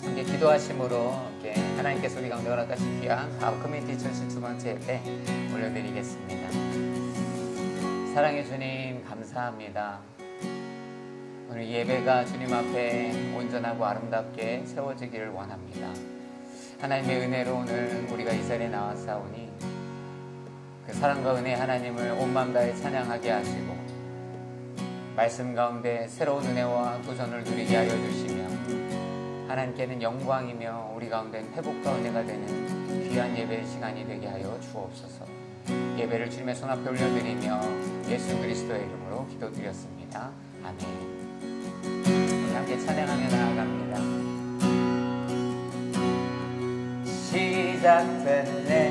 함께 기도하심으로 이렇게 하나님께서 우리 가운데 허락하신 귀한 가옥 커뮤니티 전신 두 번째 예배 올려드리겠습니다. 사랑의 주님, 감사합니다. 오늘 예배가 주님 앞에 온전하고 아름답게 세워지기를 원합니다. 하나님의 은혜로 오늘 우리가 이 자리에 나왔사오니 그 사랑과 은혜 하나님을 온 마음 다해 찬양하게 하시고 말씀 가운데 새로운 은혜와 도전을 누리게 하여 주시며 하나님께는 영광이며 우리 가운데는 회복과 은혜가 되는 귀한 예배의 시간이 되게 하여 주옵소서. 예배를 주님의 손 앞에 올려드리며 예수 그리스도의 이름으로 기도드렸습니다. 아멘. 우리 함께 찬양하며 나아갑니다. 시작됐네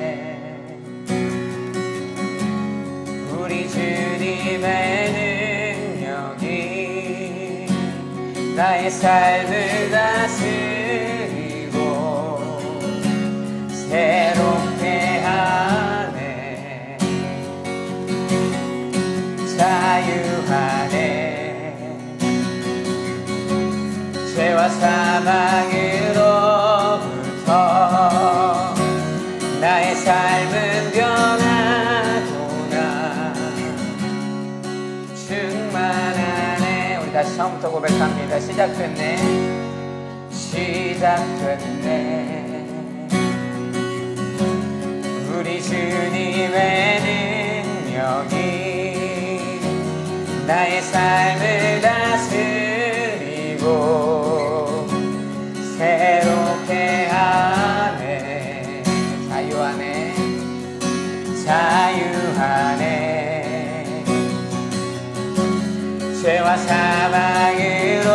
우리 주님의 능력이 나의 삶을 다스리고 새롭게 하네. 자유하네. 죄와 사망으로부터 나의 삶은 변하구나. 충만하네. 우리 다시 처음부터 고백합니다. 시작됐네. 시작됐네. 우리 주님의 능력이 나의 삶을 다스리고 새롭게 하네. 자유하네. 자유하네. 죄와 사망으로부터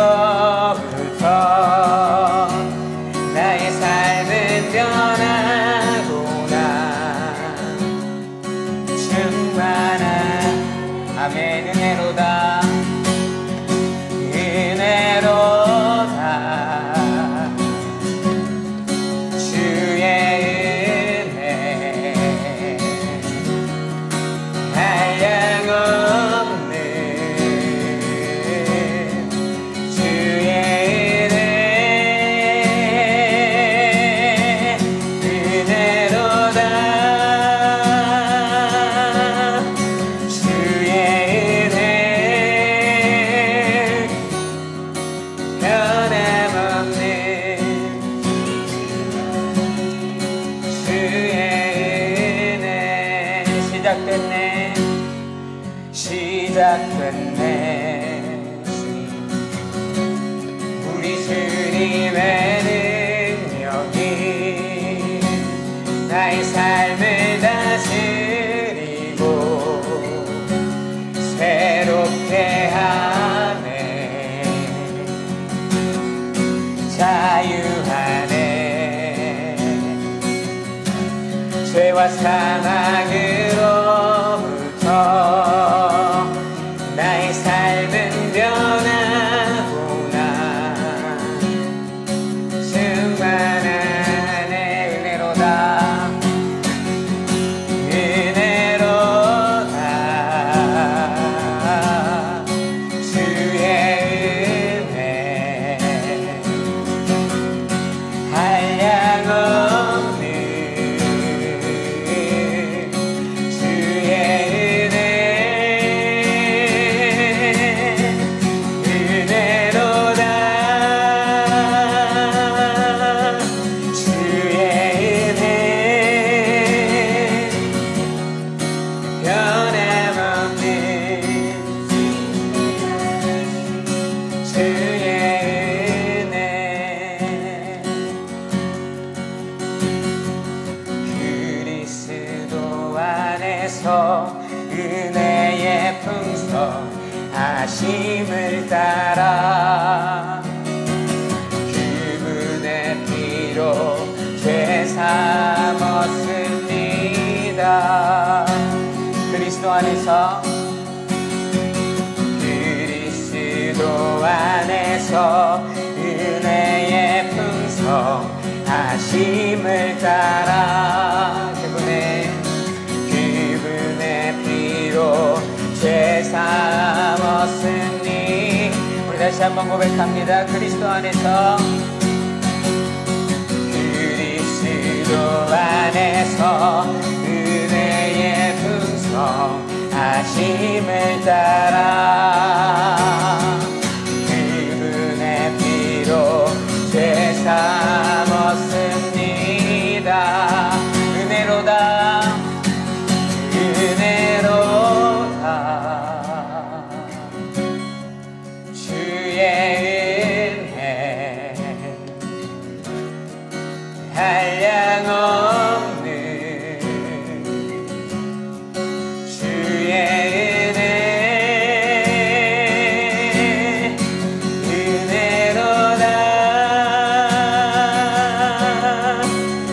나의 삶은 변하구나. 충만한 아멘. 은혜로다. 은혜로다. 주의 은혜 한량없는 주의 은혜. 은혜로다. 주의 은혜 변함없는 주의 은혜. 시작됐네. 시작됐네. 우리 주님의 능력이 나의 삶을 다스리고 새롭게 하네. 자유하네. 죄와 사망으로부터 나의 삶은 변하구나. 충만하네. 은혜로다. 은혜로다. 주의 은혜 한량없는 주의 은혜. 은혜로다. 주의 은혜 변함없는 주의 은혜. 그리스도 안에서 은혜의 풍성하심을 따라 그분의 피로 죄 삼았습니다. 그리스도 안에서 그리스도 안에서 은혜의 풍성하심을 따라 그분의 피로 죄 삼았으니. 우리 다시 한번 고백합니다. 그리스도 안에서 하나님을 따라 그분의 피로 죄 삼았습니다. 은혜로다 은혜로다 주의 은혜 한량없는 주의 은혜 은혜로다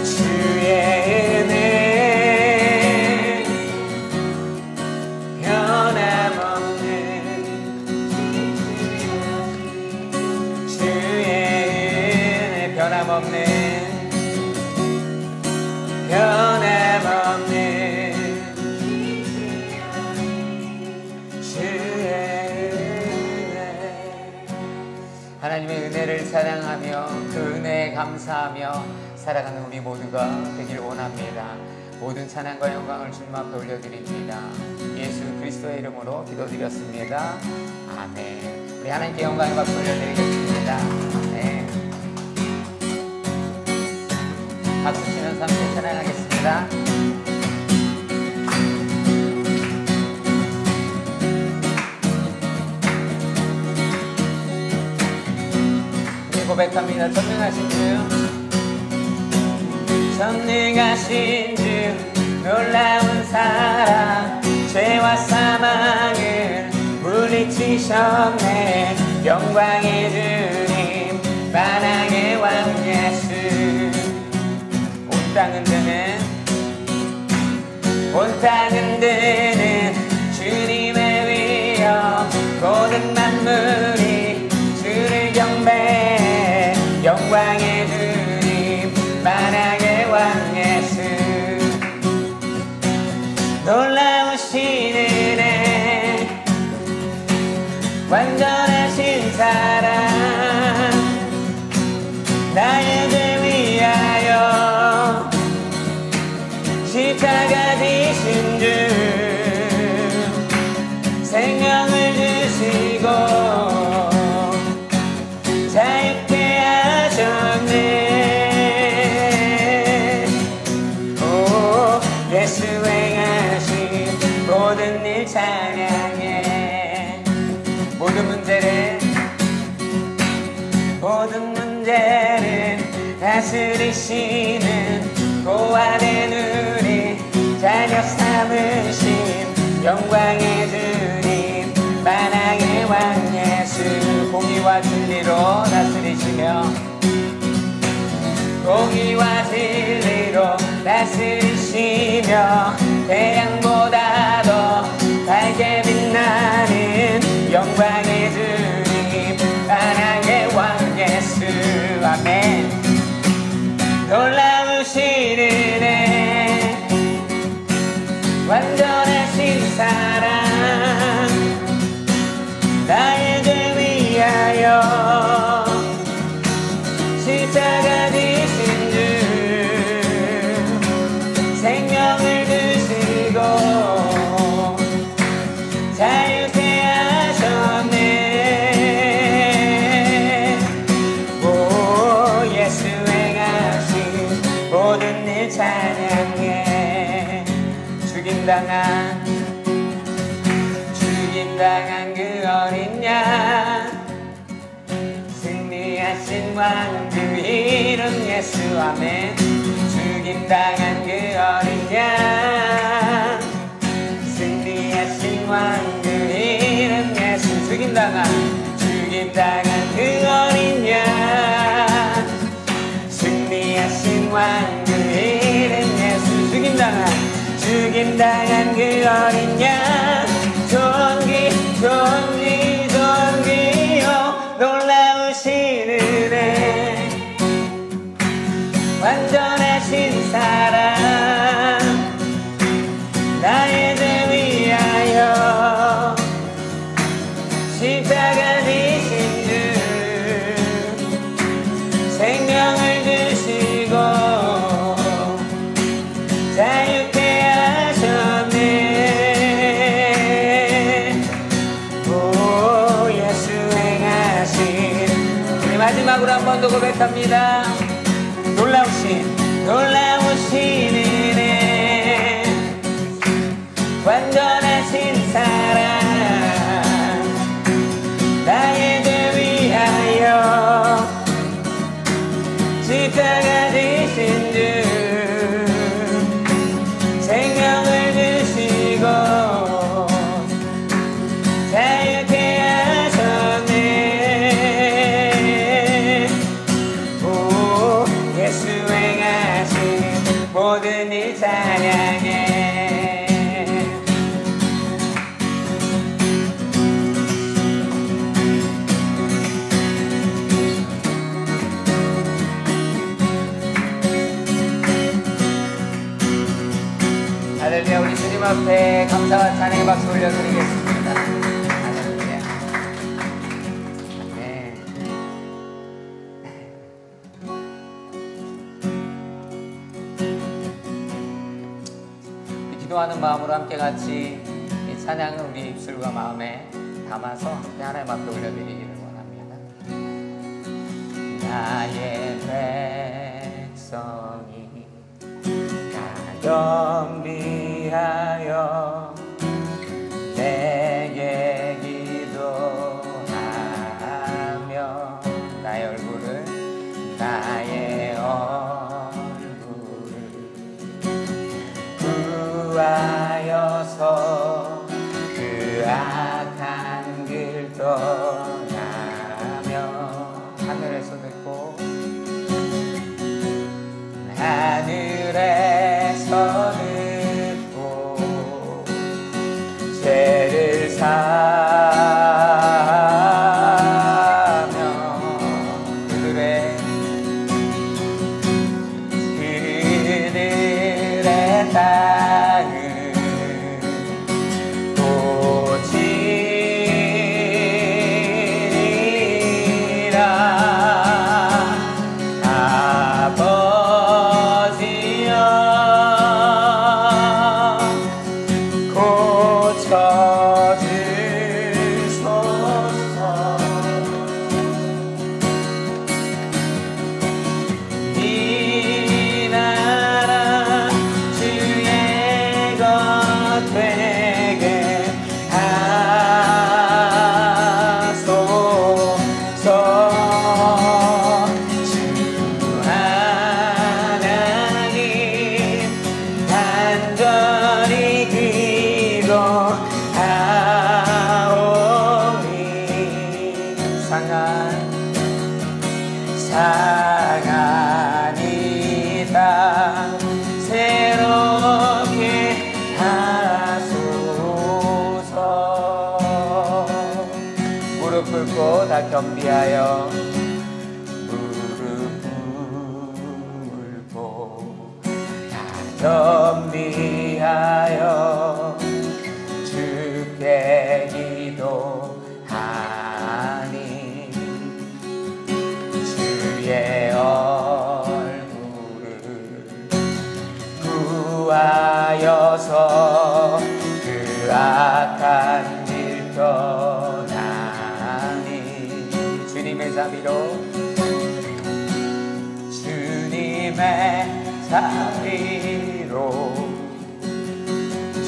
주의 은혜 변함없는 주의 은혜 변함없는 변함없는 주의 은혜. 하나님의 은혜를 사랑하며 그 은혜에 감사하며 살아가는 우리 모두가 되길 원합니다. 모든 찬양과 영광을 주님 앞에 올려드립니다. 예수 그리스도의 이름으로 기도드렸습니다. 아멘. 우리 하나님께 영광의 박수 올려드리겠습니다. 네. 박수 치면서 함께 찬양하겠습니다. 우리 고백합니다. 전능하신 주 전능하신 주 놀라운 사랑 죄와 사망을 물리치셨네. 영광의 주님 만왕의 왕 예수 온 땅 흔드는 주님의 위엄 모든 만물이 주를 경배해. 영광의 주님 만왕의 왕 예수 놀라우신 은혜 완전하신 사랑 나의 죄 위하여 십자가 지신 주 생명을 주시고 자유케 하셨네. 오 예수 행하신 모든 일 찬양해. 모든 문제를 다스리시는 고아된 우리 자녀 삼으신 영광의 주님 만왕의 왕 예수 공의와 진리로 다스리시며 공의와 진리로 다스리시며 태양보다 더 밝게 빛나는 영광의 주님 만왕의 왕 예수 아멘. 놀라우신 은혜 완전하신 사랑 나의 죄 위하여 십자가 지신 주 생명을 주시고 자유케 하셨네. 오 예수 행하신 모든 일 찬양해. 죽임당한 그 어린 양 승리하신 왕 그 이름 예수 아멘. 죽임당한 그 어린 양 승리하신 왕 그 이름 예수 죽임당한 그 어린 양 승리하신 왕 그 이름 예수 죽임당한 그 어린 양 존귀요 놀라우신 은혜 완전하신 사랑 나의 죄 위하여 십자가 지신 주 생명을 주시고 자유케 하셨네. 오늘도 고백합니다. 놀라우신 은혜, 완전하신 사랑, 나의 죄 위하여 십자가 지신 주, 생명을 주시고 자유케 하셨네. 오, 예수 행하신 모든 일 찬양해. 할렐루야. 우리 주님 앞에 감사와 찬양의 박수 올려드리겠습니다. 할렐루야. 네. 기도하는 마음으로 함께 같이 이 찬양을 우리 입술과 마음에 담아서 하나님 앞에 올려드리기를 원합니다. 나의 백성이 겸비하여 내게 기도하며 나의 얼굴을 구하여서 그 악한 길 떠나며 하늘에서 듣고 하늘에서 듣고 죄를 사며 그들의 땅을 고치리라. 아버지여 고쳐주소서. 이 나라 주의 것 되게 하소서. 주 하나님 간절히 기도하오니 상한 이 땅 새롭게 하소서. 무릎 꿇고 다 겸비하여 무릎 꿇고 다 겸비하여 주께 기도하니 주의 얼굴을 구하여서 그 악한 길 떠나니 주님의 자비로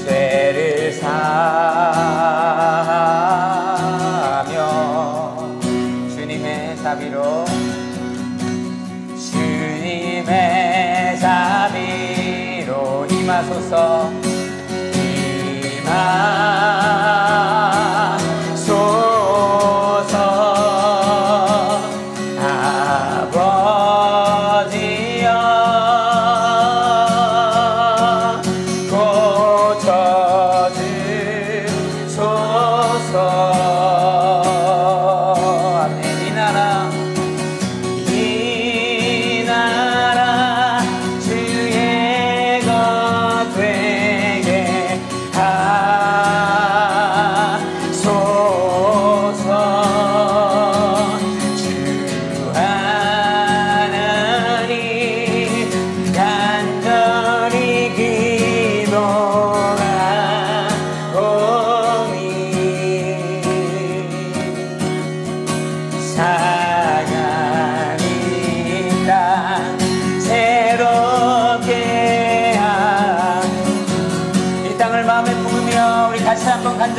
죄를 사며 주님의 자비로 임하소서. 아버지여 고쳐주소서. 아멘. 이 나라 주의 것 되게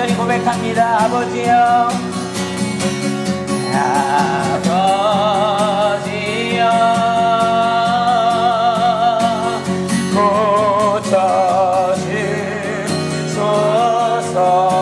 간절히 고백합니다. 아버지여, 아버지여, 고쳐주소서.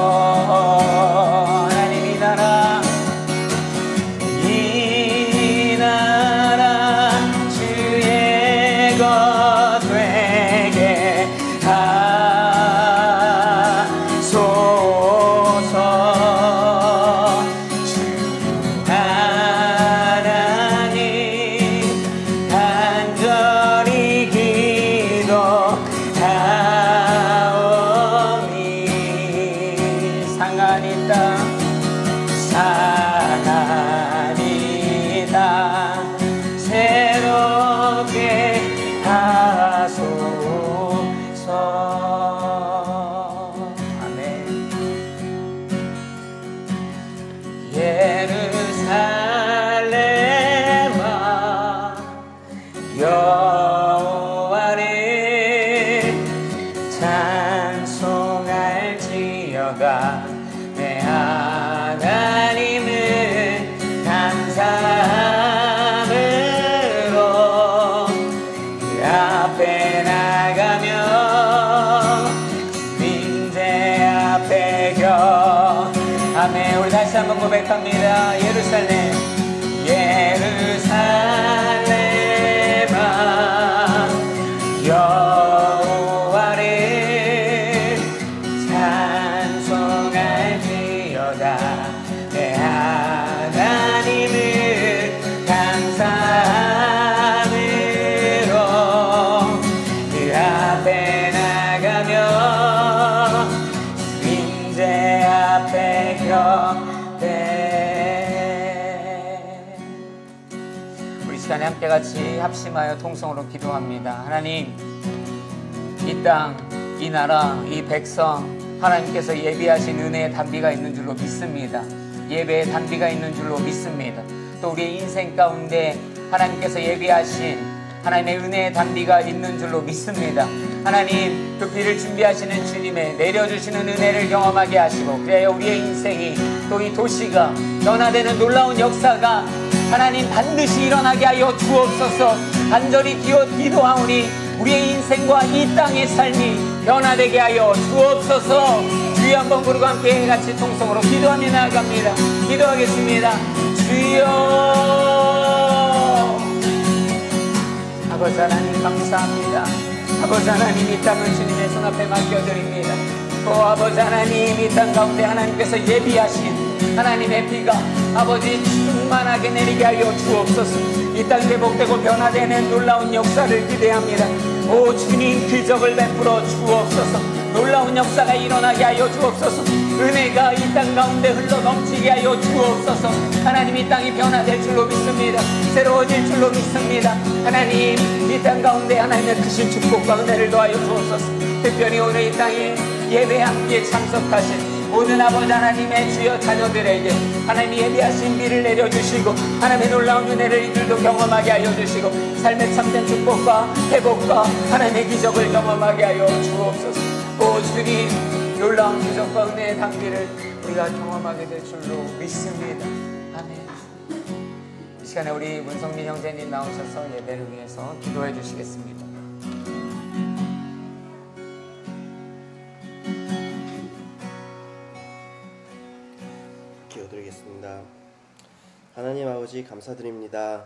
여호와를 찬송할지어다. 내 하나님을 감사함으로 그 앞에 나가며 민재 앞에 겨. 아멘. 우리 다시 한번 고백합니다. 예루살렘, 예루살렘아, 여호와를 찬송할지어다. 내 하나님을 감사함으로 그 앞에 나가며 민재 앞에 곁에. 우리 시간에 함께 같이 합심하여 통성으로 기도합니다. 하나님, 이 땅, 이 나라, 이 백성, 하나님께서 예비하신 은혜의 단비가 있는 줄로 믿습니다. 예배의 단비가 있는 줄로 믿습니다. 또 우리의 인생 가운데 하나님께서 예비하신 하나님의 은혜의 단비가 있는 줄로 믿습니다. 하나님, 그 비를 준비하시는 주님의 내려주시는 은혜를 경험하게 하시고, 그래야 우리의 인생이, 또 이 도시가 변화되는 놀라운 역사가 하나님 반드시 일어나게 하여 주옵소서. 간절히 기도하오니 우리의 인생과 이 땅의 삶이 변화되게 하여 주옵소서. 주여 한번 부르고 함께 같이 통성으로 기도하며 나아갑니다. 기도하겠습니다. 주여. 아버지 하나님 감사합니다. 아버지 하나님, 이 땅을 주님의 손 앞에 맡겨드립니다. 아버지 하나님, 이 땅 가운데 하나님께서 예비하신 하나님의 비가 아버지 충만하게 내리게 하여 주옵소서. 이 땅 회복되고 변화되는 놀라운 역사를 기대합니다. 오 주님, 기적을 베풀어 주옵소서. 놀라운 역사가 일어나게 하여 주옵소서. 은혜가 이 땅 가운데 흘러 넘치게 하여 주옵소서. 하나님, 이 땅이 변화될 줄로 믿습니다. 새로워질 줄로 믿습니다. 하나님, 이 땅 가운데 하나님의 크신 축복과 은혜를 더하여 주옵소서. 특별히 오늘 이 땅에 예배에 함께 참석하신 모든 아버지 하나님의 주여 자녀들에게 하나님 예비하신 비를 내려주시고, 하나님의 놀라운 은혜를 이들도 경험하게 하여 주시고, 삶의 참된 축복과 회복과 하나님의 기적을 경험하게 하여 주옵소서. 오 주님, 놀라운 기적과 은혜의 단비를 우리가 경험하게 될 줄로 믿습니다. 아멘. 이 시간에 우리 문성민 형제님 나오셔서 예배를 위해서 기도해 주시겠습니다. 기도드리겠습니다. 하나님 아버지 감사드립니다.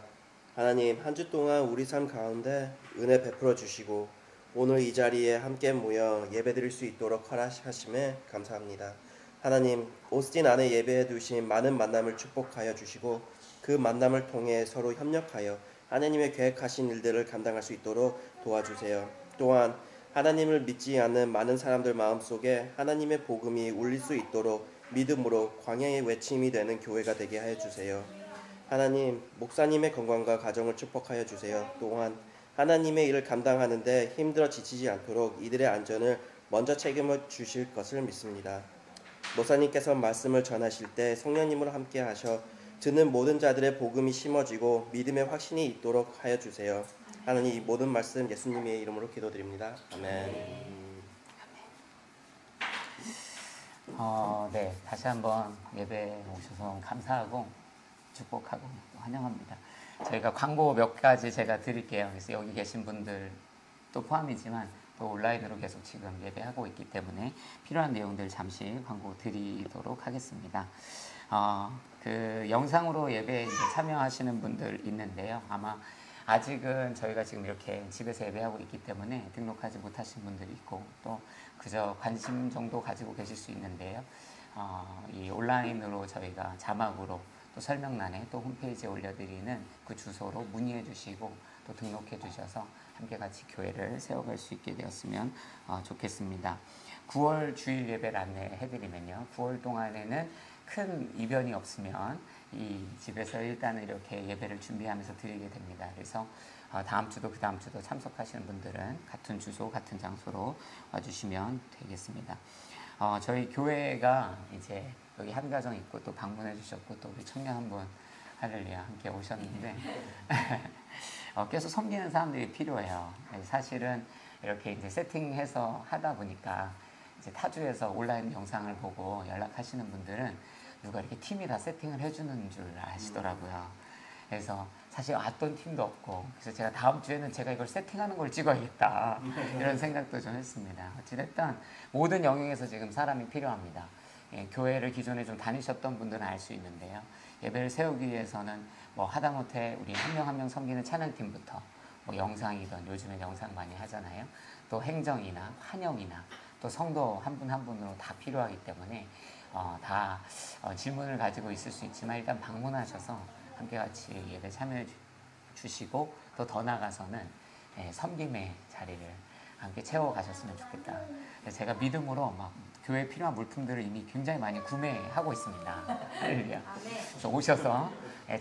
하나님, 한 주 동안 우리 삶 가운데 은혜 베풀어 주시고 오늘 이 자리에 함께 모여 예배드릴 수 있도록 허락하심에 감사합니다. 하나님, 오스틴 안에 예배해 두신 많은 만남을 축복하여 주시고 그 만남을 통해 서로 협력하여 하나님의 계획하신 일들을 감당할 수 있도록 도와주세요. 또한 하나님을 믿지 않는 많은 사람들 마음속에 하나님의 복음이 울릴 수 있도록 믿음으로 광야의 외침이 되는 교회가 되게 하여 주세요. 하나님, 목사님의 건강과 가정을 축복하여 주세요. 또한 하나님의 일을 감당하는데 힘들어 지치지 않도록 이들의 안전을 먼저 책임을 주실 것을 믿습니다. 목사님께서 말씀을 전하실 때 성령님으로 함께 하셔 듣는 모든 자들의 복음이 심어지고 믿음의 확신이 있도록 하여 주세요. 하나님, 이 모든 말씀 예수님의 이름으로 기도드립니다. 아멘. 네, 다시 한번 예배 오셔서 너무 감사하고 축복하고 환영합니다. 저희가 광고 몇 가지 제가 드릴게요. 그래서 여기 계신 분들 또 포함이지만 또 온라인으로 계속 지금 예배하고 있기 때문에 필요한 내용들 잠시 광고 드리도록 하겠습니다. 그 영상으로 예배에 이제 참여하시는 분들 있는데요. 아마 아직은 저희가 지금 이렇게 집에서 예배하고 있기 때문에 등록하지 못하신 분들이 있고 또 그저 관심 정도 가지고 계실 수 있는데요. 이 온라인으로 저희가 자막으로 또 설명란에 또 홈페이지에 올려드리는 그 주소로 문의해 주시고 또 등록해 주셔서 함께 같이 교회를 세워갈 수 있게 되었으면 좋겠습니다. 9월 주일 예배를 안내해 드리면요. 9월 동안에는 큰 이변이 없으면 이 집에서 일단은 이렇게 예배를 준비하면서 드리게 됩니다. 그래서 다음 주도 그 다음 주도 참석하시는 분들은 같은 주소 같은 장소로 와주시면 되겠습니다. 저희 교회가 이제 여기 한 가정 있고 또 방문해 주셨고 또 우리 청년 한 분 할렐루야 함께 오셨는데 계속 섬기는 사람들이 필요해요. 사실은 이렇게 이제 세팅해서 하다 보니까 이제 타주에서 온라인 영상을 보고 연락하시는 분들은 누가 이렇게 팀이 다 세팅을 해주는 줄 아시더라고요. 그래서 사실 왔던 팀도 없고 그래서 제가 다음 주에는 제가 이걸 세팅하는 걸 찍어야겠다 이런 생각도 좀 했습니다. 어찌됐든 모든 영역에서 지금 사람이 필요합니다. 교회를 기존에 좀 다니셨던 분들은 알 수 있는데요. 예배를 세우기 위해서는 뭐 하다못해 우리 한 명 한 명 섬기는 찬양팀부터 뭐 영상이든 요즘에 영상 많이 하잖아요. 또 행정이나 환영이나 또 성도 한 분 한 분으로 다 필요하기 때문에 다 질문을 가지고 있을 수 있지만 일단 방문하셔서 함께 같이 예배 참여해 주시고 또 더 나아가서는 섬김의 자리를 함께 채워가셨으면 좋겠다. 제가 믿음으로 막 교회에 필요한 물품들을 이미 굉장히 많이 구매하고 있습니다. 할렐루야. 그래서 오셔서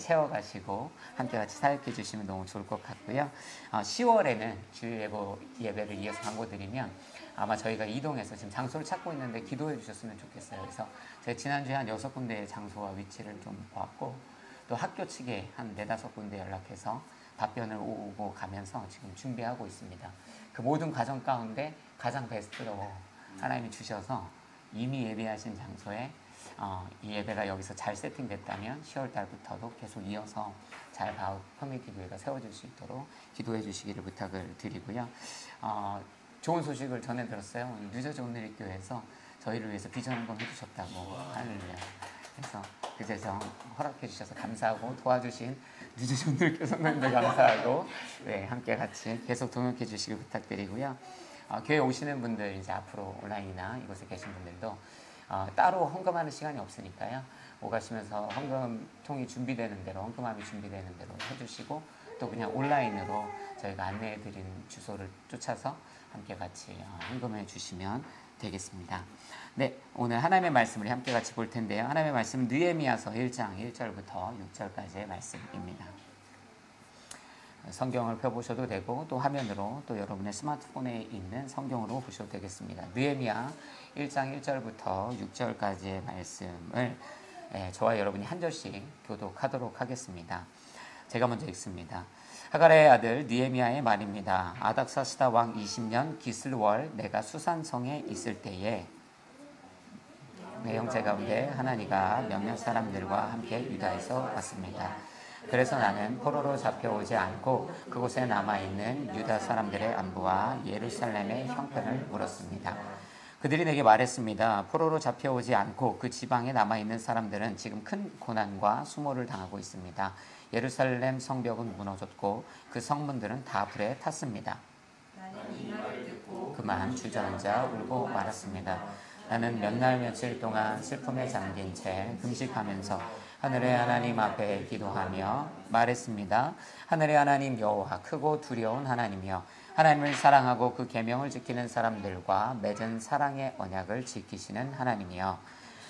채워가시고 함께 같이 사역해 주시면 너무 좋을 것 같고요. 10월에는 주일 예배를 이어서 광고 드리면 아마 저희가 이동해서 지금 장소를 찾고 있는데 기도해 주셨으면 좋겠어요. 그래서 제가 지난주에 한 6군데의 장소와 위치를 좀 보았고 또 학교 측에 한 4-5군데 연락해서 답변을 오고 가면서 지금 준비하고 있습니다. 그 모든 과정 가운데 가장 베스트로 하나님이 주셔서 이미 예배하신 장소에 이 예배가 여기서 잘 세팅됐다면 10월 달부터도 계속 이어서 잘 바웃 커뮤니티 교회가 세워질 수 있도록 기도해 주시기를 부탁을 드리고요. 좋은 소식을 전해 들었어요. 뉴저지 온누리교회에서 저희를 위해서 비전 한번 해주셨다고 할렐루야. 그래서 그제서 허락해 주셔서 감사하고 도와주신 뉴저지 온누리교회 성도님들 감사하고 함께 같이 계속 동역해 주시길 부탁드리고요. 교회 오시는 분들 이제 앞으로 온라인이나 이곳에 계신 분들도 따로 헌금하는 시간이 없으니까요. 오가시면서 헌금통이 준비되는 대로 헌금함이 준비되는 대로 해주시고 또 그냥 온라인으로 저희가 안내해드린 주소를 쫓아서 함께 같이 헌금해 주시면 되겠습니다. 네, 오늘 하나님의 말씀을 함께 같이 볼 텐데요. 하나님의 말씀은 느헤미야서 1장 1절부터 6절까지의 말씀입니다. 성경을 펴보셔도 되고 또 화면으로 또 여러분의 스마트폰에 있는 성경으로 보셔도 되겠습니다. 느헤미야 1장 1절부터 6절까지의 말씀을 저와 여러분이 한 절씩 교독하도록 하겠습니다. 제가 먼저 읽습니다. 하갈의 아들 느헤미야의 말입니다. 아닥사스다 왕 20년 기슬월 내가 수산성에 있을 때에 내 형제 가운데 하나니가 몇몇 사람들과 함께 유다에서 왔습니다. 그래서 나는 포로로 잡혀오지 않고 그곳에 남아있는 유다 사람들의 안부와 예루살렘의 형편을 물었습니다. 그들이 내게 말했습니다. 포로로 잡혀오지 않고 그 지방에 남아있는 사람들은 지금 큰 고난과 수모를 당하고 있습니다. 예루살렘 성벽은 무너졌고 그 성문들은 다 불에 탔습니다. 나는 이 말을 듣고 그만 주저앉아 울고 말았습니다. 나는 몇 날 며칠 동안 슬픔에 잠긴 채 금식하면서 하늘의 하나님 앞에 기도하며 말했습니다. 하늘의 하나님 여호와 크고 두려운 하나님이여 하나님을 사랑하고 그 계명을 지키는 사람들과 맺은 사랑의 언약을 지키시는 하나님이여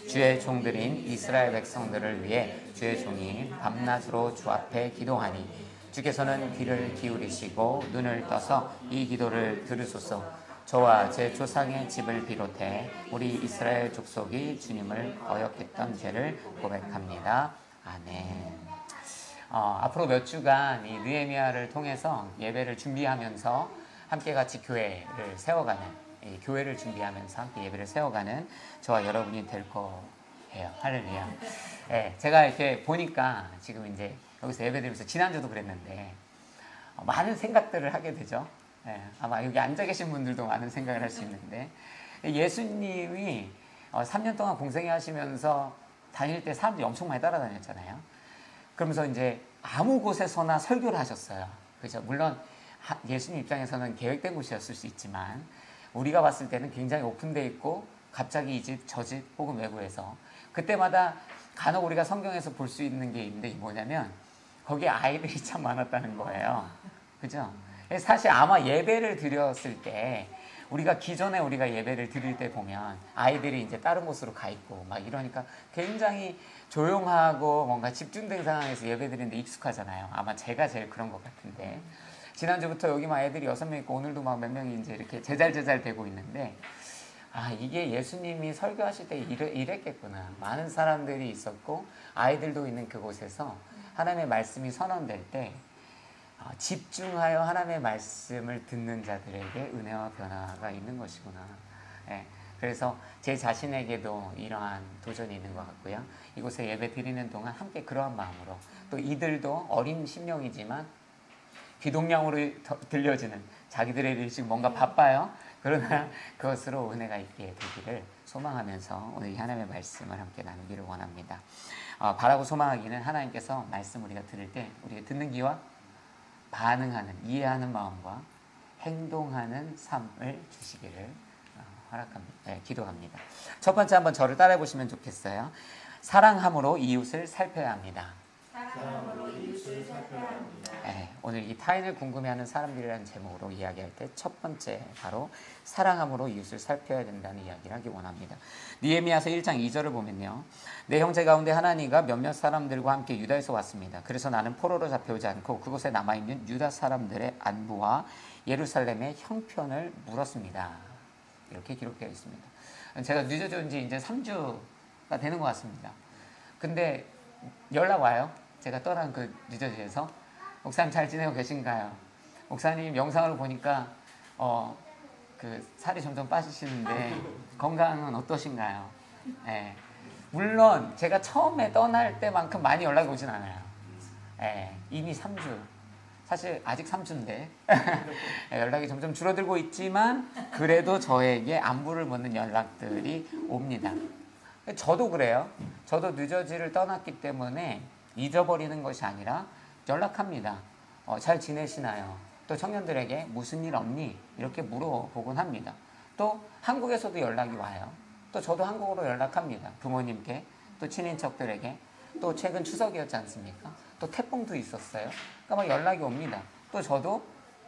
주의 종들인 이스라엘 백성들을 위해 주의 종이 밤낮으로 주 앞에 기도하니 주께서는 귀를 기울이시고 눈을 떠서 이 기도를 들으소서. 저와 제 조상의 집을 비롯해 우리 이스라엘 족속이 주님을 거역했던 죄를 고백합니다. 아멘. 앞으로 몇 주간 이 느헤미야를 통해서 예배를 준비하면서 함께 같이 교회를 세워가는 이 교회를 준비하면서 함께 예배를 세워가는 저와 여러분이 될 거예요. 할렐루야. 예, 제가 이렇게 보니까 지금 이제 여기서 예배드리면서 지난주도 그랬는데 많은 생각들을 하게 되죠. 예, 아마 여기 앉아 계신 분들도 많은 생각을 할 수 있는데 예수님이 3년 동안 공생애 하시면서 다닐 때 사람들이 엄청 많이 따라다녔잖아요. 그러면서 이제 아무 곳에서나 설교를 하셨어요. 그죠? 물론 예수님 입장에서는 계획된 곳이었을 수 있지만 우리가 봤을 때는 굉장히 오픈되어 있고 갑자기 이 집, 저 집 혹은 외부에서 그때마다 간혹 우리가 성경에서 볼 수 있는 게 있는데 뭐냐면 거기에 아이들이 참 많았다는 거예요. 그죠? 사실 아마 예배를 드렸을 때 우리가 기존에 우리가 예배를 드릴 때 보면 아이들이 이제 다른 곳으로 가 있고 막 이러니까 굉장히 조용하고 뭔가 집중된 상황에서 예배 드리는데 익숙하잖아요. 아마 제가 제일 그런 것 같은데 지난주부터 여기 막 애들이 6명 있고 오늘도 막 몇 명이 이제 이렇게 제잘제잘 되고 있는데 이게 예수님이 설교하실 때 이랬겠구나. 많은 사람들이 있었고 아이들도 있는 그곳에서 하나님의 말씀이 선언될 때 집중하여 하나님의 말씀을 듣는 자들에게 은혜와 변화가 있는 것이구나. 예, 그래서 제 자신에게도 이러한 도전이 있는 것 같고요. 이곳에 예배 드리는 동안 함께 그러한 마음으로 또 이들도 어린 심령이지만 기동량으로 들려지는 자기들의 일이 지금 뭔가 바빠요. 그러나 그것으로 은혜가 있게 되기를 소망하면서 오늘 이 하나님의 말씀을 함께 나누기를 원합니다. 바라고 소망하기는 하나님께서 말씀 우리가 들을 때 우리가 듣는 귀와 반응하는, 이해하는 마음과 행동하는 삶을 주시기를 허락합니다. 네, 기도합니다. 첫 번째 한번 저를 따라해 보시면 좋겠어요. 사랑함으로 이웃을 살펴야 합니다. 사랑함으로 이웃을 살펴야 합니다. 네, 오늘 이 타인을 궁금해하는 사람들이라는 제목으로 이야기할 때 첫 번째 바로 사랑함으로 이웃을 살펴야 된다는 이야기를 하기 원합니다. 느헤미야서 1장 2절을 보면요. 내 형제 가운데 하나니가 몇몇 사람들과 함께 유다에서 왔습니다. 그래서 나는 포로로 잡혀오지 않고 그곳에 남아있는 유다 사람들의 안부와 예루살렘의 형편을 물었습니다. 이렇게 기록되어 있습니다. 제가 늦어져 온 지 이제 3주가 되는 것 같습니다. 근데 연락 와요. 제가 떠난 그 뉴저지에서 목사님 잘 지내고 계신가요? 목사님 영상을 보니까 그 살이 점점 빠지시는데 건강은 어떠신가요? 예. 물론 제가 처음에 떠날 때만큼 많이 연락이 오진 않아요. 예. 이미 3주. 사실 아직 3주인데 연락이 점점 줄어들고 있지만 그래도 저에게 안부를 묻는 연락들이 옵니다. 저도 그래요. 저도 뉴저지를 떠났기 때문에 잊어버리는 것이 아니라 연락합니다. 잘 지내시나요? 또 청년들에게 무슨 일 없니? 이렇게 물어보곤 합니다. 또 한국에서도 연락이 와요. 또 저도 한국으로 연락합니다. 부모님께, 또 친인척들에게, 또 최근 추석이었지 않습니까? 또 태풍도 있었어요. 그러니까 막 연락이 옵니다. 또 저도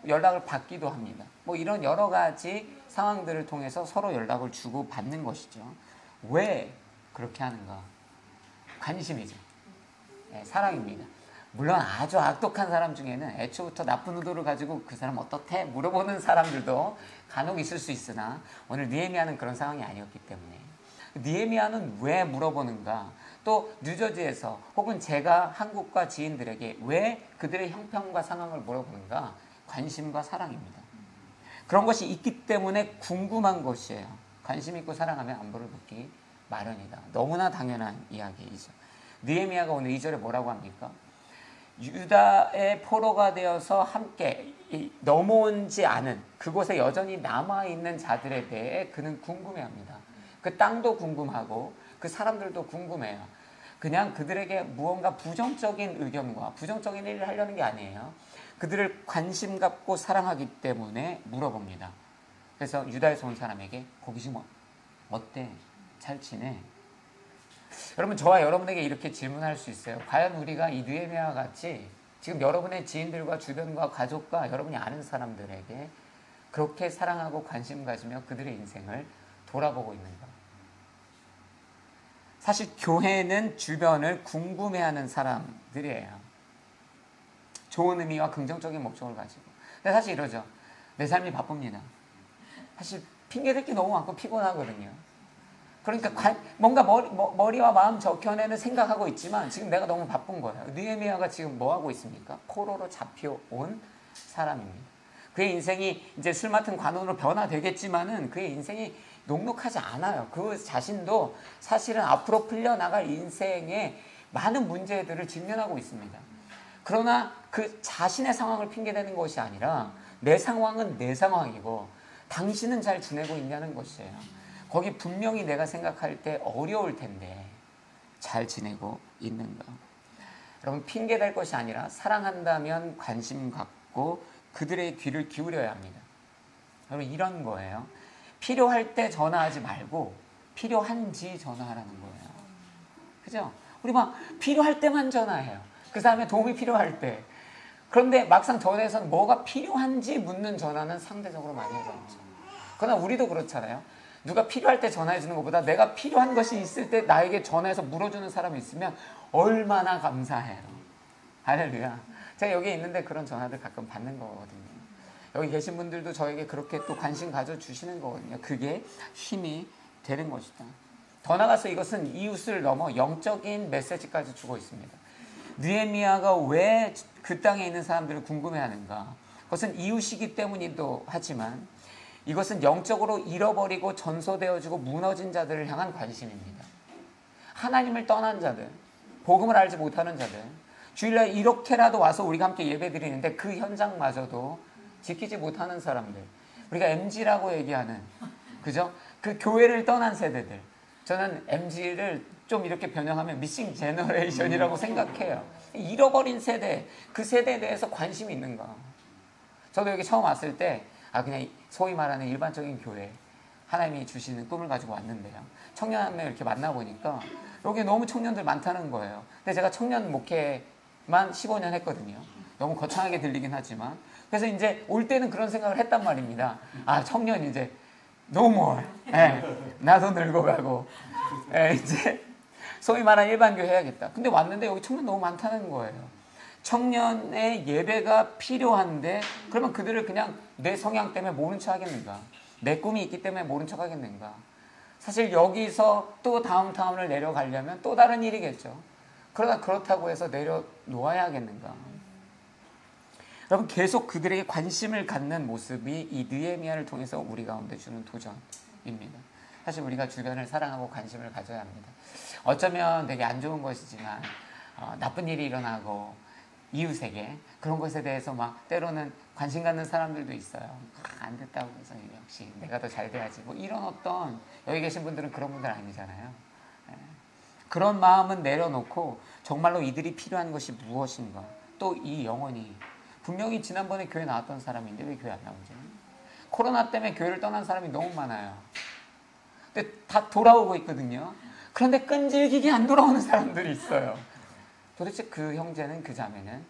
연락을 받기도 합니다. 뭐 이런 여러 가지 상황들을 통해서 서로 연락을 주고 받는 것이죠. 왜 그렇게 하는가? 관심이죠. 네, 사랑입니다. 물론 아주 악독한 사람 중에는 애초부터 나쁜 의도를 가지고 그 사람 어떻대? 물어보는 사람들도 간혹 있을 수 있으나 오늘 느헤미야는 그런 상황이 아니었기 때문에 느헤미야는 왜 물어보는가? 또 뉴저지에서 혹은 제가 한국과 지인들에게 왜 그들의 형편과 상황을 물어보는가? 관심과 사랑입니다. 그런 것이 있기 때문에 궁금한 것이에요. 관심 있고 사랑하면 안부를 묻기 마련이다. 너무나 당연한 이야기이죠. 느헤미야가 오늘 2절에 뭐라고 합니까? 유다의 포로가 되어서 함께 넘어오지 않은 그곳에 여전히 남아있는 자들에 대해 그는 궁금해합니다. 그 땅도 궁금하고 그 사람들도 궁금해요. 그냥 그들에게 무언가 부정적인 의견과 부정적인 일을 하려는 게 아니에요. 그들을 관심 갖고 사랑하기 때문에 물어봅니다. 그래서 유다에서 온 사람에게 거기 지금 어때? 잘 지내? 여러분 저와 여러분에게 이렇게 질문할 수 있어요. 과연 우리가 이 느헤미야와 같이 지금 여러분의 지인들과 주변과 가족과 여러분이 아는 사람들에게 그렇게 사랑하고 관심 가지며 그들의 인생을 돌아보고 있는가? 사실 교회는 주변을 궁금해하는 사람들이에요. 좋은 의미와 긍정적인 목적을 가지고. 근데 사실 이러죠. 내 삶이 바쁩니다. 사실 핑계댈 게 너무 많고 피곤하거든요. 그러니까 뭔가 머리와 마음 저편에는 생각하고 있지만 지금 내가 너무 바쁜 거예요. 느헤미야가 지금 뭐 하고 있습니까? 포로로 잡혀온 사람입니다. 그의 인생이 이제 술 맡은 관원으로 변화되겠지만은 그의 인생이 녹록하지 않아요. 그 자신도 사실은 앞으로 풀려나갈 인생에 많은 문제들을 직면하고 있습니다. 그러나 그 자신의 상황을 핑계대는 것이 아니라 내 상황은 내 상황이고 당신은 잘 지내고 있냐는 것이에요. 거기 분명히 내가 생각할 때 어려울 텐데 잘 지내고 있는가. 여러분, 핑계댈 것이 아니라 사랑한다면 관심 갖고 그들의 귀를 기울여야 합니다. 여러분, 이런 거예요. 필요할 때 전화하지 말고 필요한지 전화하라는 거예요. 그죠? 우리 막 필요할 때만 전화해요. 그 다음에 도움이 필요할 때. 그런데 막상 전화해서는 뭐가 필요한지 묻는 전화는 상대적으로 많이 하지 않죠. 그러나 우리도 그렇잖아요. 누가 필요할 때 전화해 주는 것보다 내가 필요한 것이 있을 때 나에게 전화해서 물어주는 사람이 있으면 얼마나 감사해요. 할렐루야. 제가 여기 있는데 그런 전화들 가끔 받는 거거든요. 여기 계신 분들도 저에게 그렇게 또 관심 가져주시는 거거든요. 그게 힘이 되는 것이다. 더 나아가서 이것은 이웃을 넘어 영적인 메시지까지 주고 있습니다. 느헤미야가 왜 그 땅에 있는 사람들을 궁금해하는가? 그것은 이웃이기 때문이기도 하지만 이것은 영적으로 잃어버리고 전소되어지고 무너진 자들을 향한 관심입니다. 하나님을 떠난 자들, 복음을 알지 못하는 자들, 주일날 이렇게라도 와서 우리가 함께 예배드리는데 그 현장마저도 지키지 못하는 사람들, 우리가 MG라고 얘기하는, 그죠? 그 교회를 떠난 세대들. 저는 MG를 좀 이렇게 변형하면 미싱 제너레이션이라고 생각해요. 잃어버린 세대, 그 세대에 대해서 관심이 있는가? 저도 여기 처음 왔을 때 그냥 소위 말하는 일반적인 교회, 하나님이 주시는 꿈을 가지고 왔는데요. 청년 한 명 이렇게 만나보니까 여기 너무 청년들 많다는 거예요. 근데 제가 청년 목회만 15년 했거든요. 너무 거창하게 들리긴 하지만. 그래서 이제 올 때는 그런 생각을 했단 말입니다. 청년 이제 no more. 나도 늙어가고 이제 소위 말하는 일반교회 해야겠다. 근데 왔는데 여기 청년 너무 많다는 거예요. 청년의 예배가 필요한데 그러면 그들을 그냥 내 성향 때문에 모른 척 하겠는가? 내 꿈이 있기 때문에 모른 척 하겠는가? 사실 여기서 또 다운타운을 내려가려면 또 다른 일이겠죠. 그러다 그렇다고 해서 내려놓아야 하겠는가? 여러분, 계속 그들에게 관심을 갖는 모습이 이 느헤미야를 통해서 우리 가운데 주는 도전입니다. 사실 우리가 주변을 사랑하고 관심을 가져야 합니다. 어쩌면 되게 안 좋은 것이지만 나쁜 일이 일어나고 이웃에게 그런 것에 대해서 막 때로는 관심 갖는 사람들도 있어요. 안 됐다고 해서 역시 내가 더 잘 돼야지. 뭐 이런 어떤, 여기 계신 분들은 그런 분들 아니잖아요. 그런 마음은 내려놓고 정말로 이들이 필요한 것이 무엇인가. 또 이 영혼이 분명히 지난번에 교회 나왔던 사람인데 왜 교회 안 나오지? 코로나 때문에 교회를 떠난 사람이 너무 많아요. 근데 다 돌아오고 있거든요. 그런데 끈질기게 안 돌아오는 사람들이 있어요. 도대체 그 형제는, 그 자매는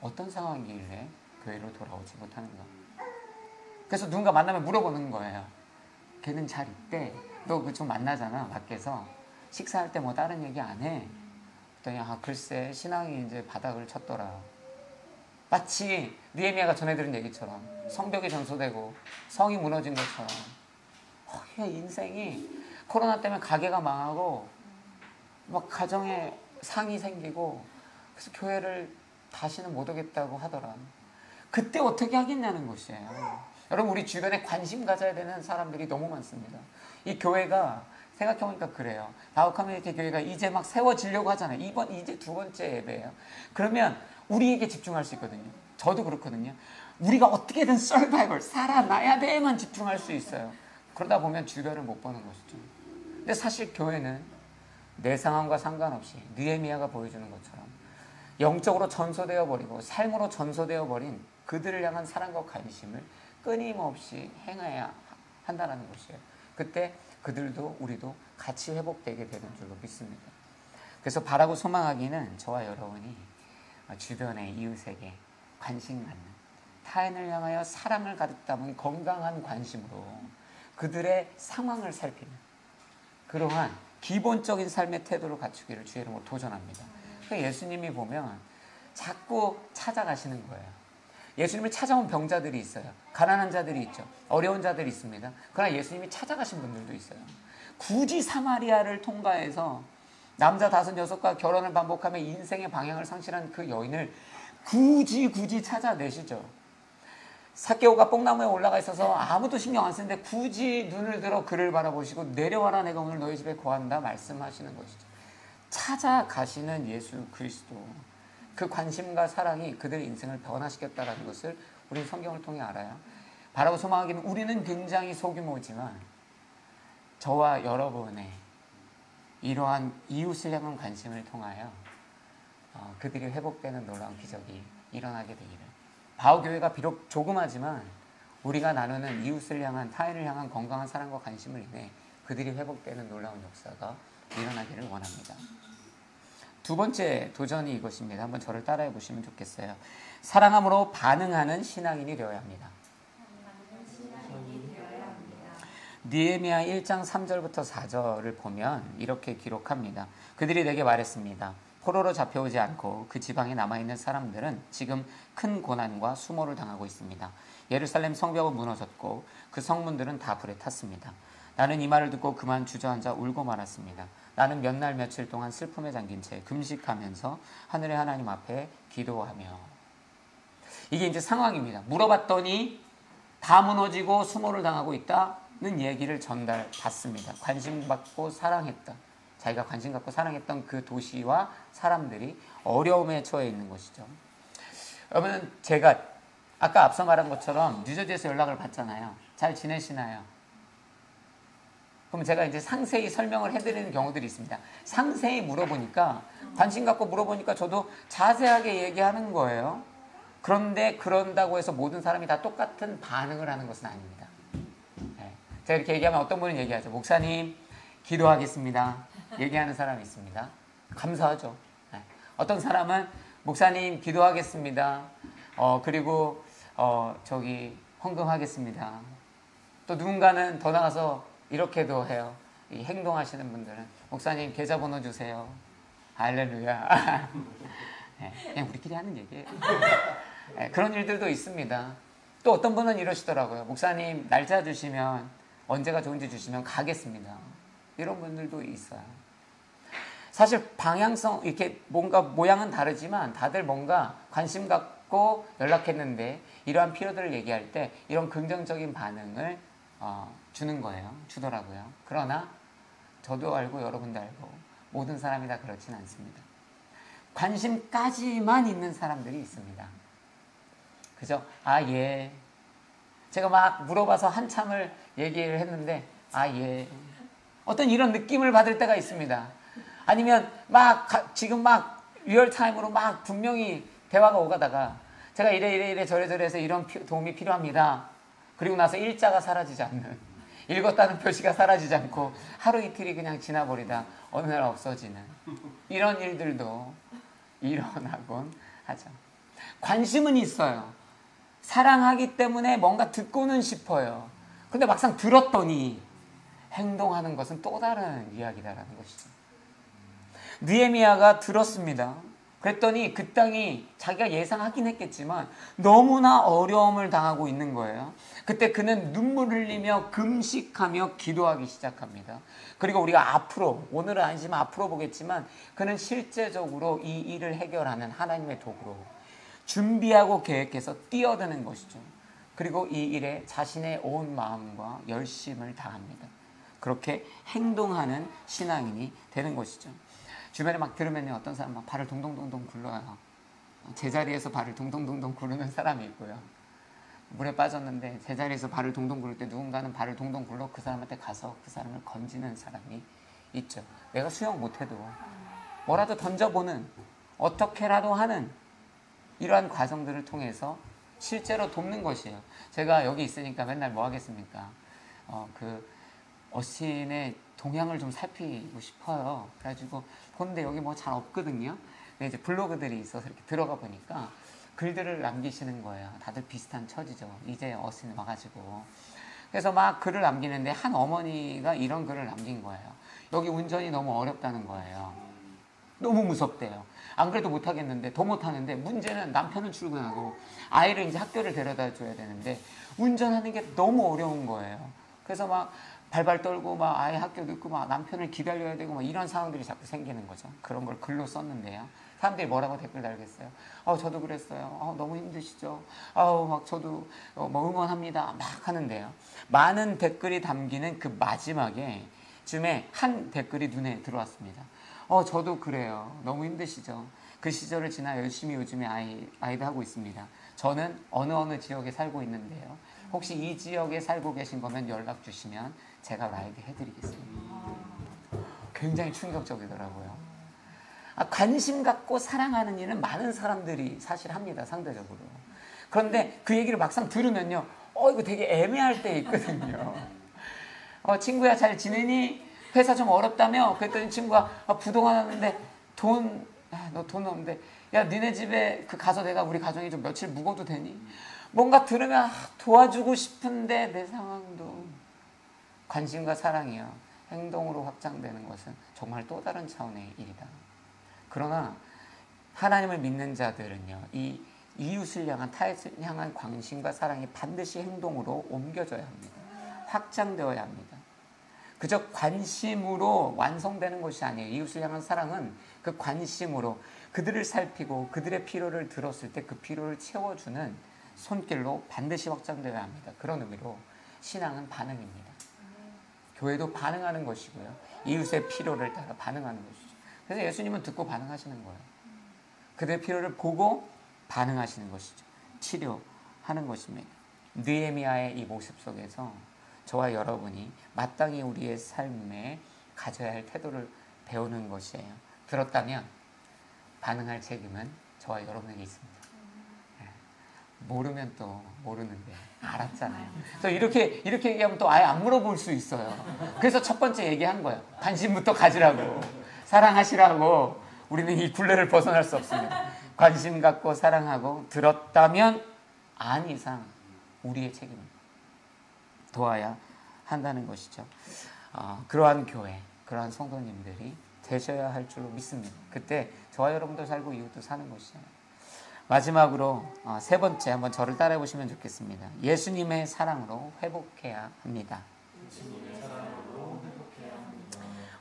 어떤 상황이길래 교회로 돌아오지 못하는가? 그래서 누군가 만나면 물어보는 거예요. 걔는 잘 있대. 너 그 좀 만나잖아, 밖에서. 식사할 때 뭐 다른 얘기 안 해? 그랬더니 글쎄 신앙이 이제 바닥을 쳤더라. 마치 느헤미야가 전해들은 얘기처럼 성벽이 전소되고 성이 무너진 것처럼 인생이 코로나 때문에 가게가 망하고 막 가정에 상이 생기고 그래서 교회를 다시는 못 오겠다고 하더라. 그때 어떻게 하겠냐는 것이에요. 여러분, 우리 주변에 관심 가져야 되는 사람들이 너무 많습니다. 이 교회가 생각해보니까 그래요. 다우 커뮤니티 교회가 이제 막 세워지려고 하잖아요. 이제 두 번째 예배예요. 그러면 우리에게 집중할 수 있거든요. 저도 그렇거든요. 우리가 어떻게든 서바이벌, 살아나야 돼만 집중할 수 있어요. 그러다 보면 주변을 못 보는 것이죠. 근데 사실 교회는 내 상황과 상관없이 느헤미야가 보여주는 것처럼 영적으로 전소되어 버리고 삶으로 전소되어 버린 그들을 향한 사랑과 관심을 끊임없이 행해야 한다는 것이에요. 그때 그들도 우리도 같이 회복되게 되는 줄로 믿습니다. 그래서 바라고 소망하기는 저와 여러분이 주변의 이웃에게 관심 갖는, 타인을 향하여 사랑을 가득 담은 건강한 관심으로 그들의 상황을 살피는 그러한 기본적인 삶의 태도를 갖추기를 주의 이름으로 도전합니다. 그러니까 예수님이 보면 자꾸 찾아가시는 거예요. 예수님을 찾아온 병자들이 있어요. 가난한 자들이 있죠. 어려운 자들이 있습니다. 그러나 예수님이 찾아가신 분들도 있어요. 굳이 사마리아를 통과해서 남자 5, 6과 결혼을 반복하며 인생의 방향을 상실한 그 여인을 굳이 찾아내시죠. 삭개오가 뽕나무에 올라가 있어서 아무도 신경 안 쓰는데 굳이 눈을 들어 그를 바라보시고 내려와라 내가 오늘 너희 집에 거한다 말씀하시는 것이죠. 찾아가시는 예수 그리스도, 그 관심과 사랑이 그들의 인생을 변화시켰다는 것을 우리는 성경을 통해 알아요. 바라고 소망하기는 우리는 굉장히 소규모지만 저와 여러분의 이러한 이웃을 향한 관심을 통하여 그들이 회복되는 놀라운 기적이 일어나게 되기를. 바오교회가 비록 조그마지만 우리가 나누는 이웃을 향한, 타인을 향한 건강한 사랑과 관심을 인해 그들이 회복되는 놀라운 역사가 일어나기를 원합니다. 두 번째 도전이 이것입니다. 한번 저를 따라해 보시면 좋겠어요. 사랑함으로 반응하는 신앙인이 되어야 합니다. 느헤미야 1장 3절부터 4절을 보면 이렇게 기록합니다. 그들이 내게 말했습니다. 포로로 잡혀오지 않고 그 지방에 남아있는 사람들은 지금 큰 고난과 수모를 당하고 있습니다. 예루살렘 성벽은 무너졌고 그 성문들은 다 불에 탔습니다. 나는 이 말을 듣고 그만 주저앉아 울고 말았습니다. 나는 몇 날 며칠 동안 슬픔에 잠긴 채 금식하면서 하늘의 하나님 앞에 기도하며. 이게 이제 상황입니다. 물어봤더니 다 무너지고 수모를 당하고 있다는 얘기를 전달받습니다. 관심받고 사랑했다. 자기가 관심 갖고 사랑했던 그 도시와 사람들이 어려움에 처해 있는 것이죠. 여러분, 제가 아까 앞서 말한 것처럼 뉴저지에서 연락을 받잖아요. 잘 지내시나요? 그럼 제가 이제 상세히 설명을 해드리는 경우들이 있습니다. 상세히 물어보니까, 관심 갖고 물어보니까 저도 자세하게 얘기하는 거예요. 그런데 그런다고 해서 모든 사람이 다 똑같은 반응을 하는 것은 아닙니다. 네. 제가 이렇게 얘기하면 어떤 분은 얘기하죠. 목사님, 기도하겠습니다. 얘기하는 사람이 있습니다. 감사하죠. 네. 어떤 사람은 목사님 기도하겠습니다. 그리고 저기 헌금하겠습니다. 또 누군가는 더 나가서 이렇게도 해요. 이 행동하시는 분들은 목사님 계좌번호 주세요. 할렐루야. 네, 그냥 우리끼리 하는 얘기예요. 네, 그런 일들도 있습니다. 또 어떤 분은 이러시더라고요. 목사님 날짜 주시면, 언제가 좋은지 주시면 가겠습니다. 이런 분들도 있어요. 사실 방향성, 이렇게 뭔가 모양은 다르지만 다들 뭔가 관심 갖고 연락했는데 이러한 필요들을 얘기할 때 이런 긍정적인 반응을 주는 거예요. 주더라고요. 그러나 저도 알고 여러분도 알고 모든 사람이 다 그렇진 않습니다. 관심까지만 있는 사람들이 있습니다. 그죠? 아, 예. 제가 막 물어봐서 한참을 얘기를 했는데 아, 예. 어떤 이런 느낌을 받을 때가 있습니다. 아니면 지금 리얼타임으로 분명히 대화가 오가다가 제가 이래 저래 해서 이런 도움이 필요합니다. 그리고 나서 일자가 사라지지 않는, 읽었다는 표시가 사라지지 않고 하루 이틀이 그냥 지나버리다 어느 날 없어지는 이런 일들도 일어나곤 하죠. 관심은 있어요. 사랑하기 때문에 뭔가 듣고는 싶어요. 근데 막상 들었더니 행동하는 것은 또 다른 이야기다라는 것이죠. 느헤미야가 들었습니다. 그랬더니 그 땅이 자기가 예상하긴 했겠지만 너무나 어려움을 당하고 있는 거예요. 그때 그는 눈물을 흘리며 금식하며 기도하기 시작합니다. 그리고 우리가 앞으로, 오늘은 아니지만 앞으로 보겠지만 그는 실제적으로 이 일을 해결하는 하나님의 도구로 준비하고 계획해서 뛰어드는 것이죠. 그리고 이 일에 자신의 온 마음과 열심을 다합니다. 그렇게 행동하는 신앙인이 되는 것이죠. 주변에 막 들으면 어떤 사람 막 발을 동동동동 굴러요. 제자리에서 발을 동동동동 구르는 사람이 있고요. 물에 빠졌는데 제자리에서 발을 동동 구를 때 누군가는 발을 동동 굴러 그 사람한테 가서 그 사람을 건지는 사람이 있죠. 내가 수영 못해도 뭐라도 던져보는, 어떻게라도 하는 이러한 과정들을 통해서 실제로 돕는 것이에요. 제가 여기 있으니까 맨날 뭐 하겠습니까? 어신의 동향을 좀 살피고 싶어요. 그래가지고 보는데 여기 뭐 잘 없거든요. 근데 이제 블로그들이 있어서 이렇게 들어가 보니까 글들을 남기시는 거예요. 다들 비슷한 처지죠. 이제 어신 와가지고. 그래서 막 글을 남기는데 한 어머니가 이런 글을 남긴 거예요. 여기 운전이 너무 어렵다는 거예요. 너무 무섭대요. 안 그래도 못하겠는데, 더 못하는데, 문제는 남편은 출근하고 아이를 이제 학교를 데려다 줘야 되는데 운전하는 게 너무 어려운 거예요. 그래서 막 발발 떨고 막 아이 학교 늦고 막 남편을 기다려야 되고 막 이런 상황들이 자꾸 생기는 거죠. 그런 걸 글로 썼는데요. 사람들이 뭐라고 댓글 달겠어요? 저도 그랬어요. 너무 힘드시죠? 막 저도 뭐 응원합니다. 막 하는데요. 많은 댓글이 담기는 그 마지막에 쯤에 한 댓글이 눈에 들어왔습니다. 저도 그래요. 너무 힘드시죠? 그 시절을 지나 열심히 요즘에 아이들 하고 있습니다. 저는 어느 지역에 살고 있는데요. 혹시 이 지역에 살고 계신 거면 연락 주시면 제가 라이드 해드리겠습니다. 굉장히 충격적이더라고요. 관심 갖고 사랑하는 일은 많은 사람들이 사실 합니다. 상대적으로. 그런데 그 얘기를 막상 들으면요. 이거 되게 애매할 때 있거든요. 친구야 잘 지내니? 회사 좀 어렵다며? 그랬더니 친구가 부동산 하는데 너 돈 없는데 야 니네 집에 가서 내가 우리 가정이 좀 며칠 묵어도 되니? 뭔가 들으면 도와주고 싶은데 내 상황도. 관심과 사랑이요 행동으로 확장되는 것은 정말 또 다른 차원의 일이다. 그러나 하나님을 믿는 자들은요 이 이웃을 향한 타인을 향한 관심과 사랑이 반드시 행동으로 옮겨져야 합니다. 확장되어야 합니다. 그저 관심으로 완성되는 것이 아니에요. 이웃을 향한 사랑은 그 관심으로 그들을 살피고 그들의 필요를 들었을 때 그 필요를 채워주는 손길로 반드시 확장되어야 합니다. 그런 의미로 신앙은 반응입니다. 교회도 반응하는 것이고요. 이웃의 필요를 따라 반응하는 것이죠. 그래서 예수님은 듣고 반응하시는 거예요. 그들의 필요를 보고 반응하시는 것이죠. 치료하는 것입니다. 느헤미야의 이 모습 속에서 저와 여러분이 마땅히 우리의 삶에 가져야 할 태도를 배우는 것이에요. 들었다면 반응할 책임은 저와 여러분에게 있습니다. 모르면 또 모르는데 알았잖아요. 또 이렇게 얘기하면 또 아예 안 물어볼 수 있어요. 그래서 첫 번째 얘기한 거예요. 관심부터 가지라고. 사랑하시라고. 우리는 이 굴레를 벗어날 수 없습니다. 관심 갖고 사랑하고 들었다면 안 이상 우리의 책임입니다. 도와야 한다는 것이죠. 그러한 교회, 그러한 성도님들이 되셔야 할 줄로 믿습니다. 그때 저와 여러분도 살고 이웃도 사는 것이잖아요. 마지막으로 세 번째 한번 저를 따라해 보시면 좋겠습니다. 예수님의 사랑으로 회복해야 합니다.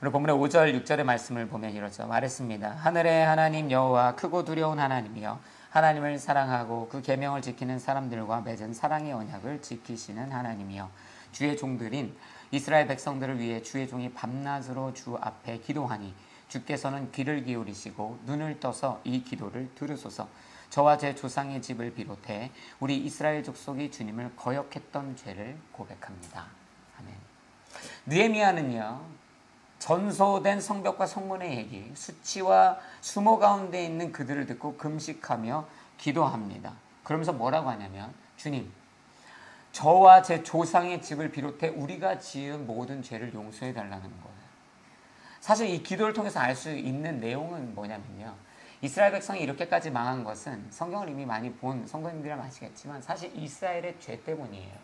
오늘 본문의 5절, 6절의 말씀을 보면 이러죠. 말했습니다. 하늘의 하나님 여호와 크고 두려운 하나님이여 하나님을 사랑하고 그 계명을 지키는 사람들과 맺은 사랑의 언약을 지키시는 하나님이여 주의 종들인 이스라엘 백성들을 위해 주의 종이 밤낮으로 주 앞에 기도하니 주께서는 귀를 기울이시고 눈을 떠서 이 기도를 들으소서. 저와 제 조상의 집을 비롯해 우리 이스라엘 족속이 주님을 거역했던 죄를 고백합니다. 아멘. 느헤미야는요 전소된 성벽과 성문의 얘기, 수치와 수모 가운데 있는 그들을 듣고 금식하며 기도합니다. 그러면서 뭐라고 하냐면 주님, 저와 제 조상의 집을 비롯해 우리가 지은 모든 죄를 용서해 달라는 거예요. 사실 이 기도를 통해서 알 수 있는 내용은 뭐냐면요. 이스라엘 백성이 이렇게까지 망한 것은 성경을 이미 많이 본 성도님들이라면 아시겠지만 사실 이스라엘의 죄 때문이에요.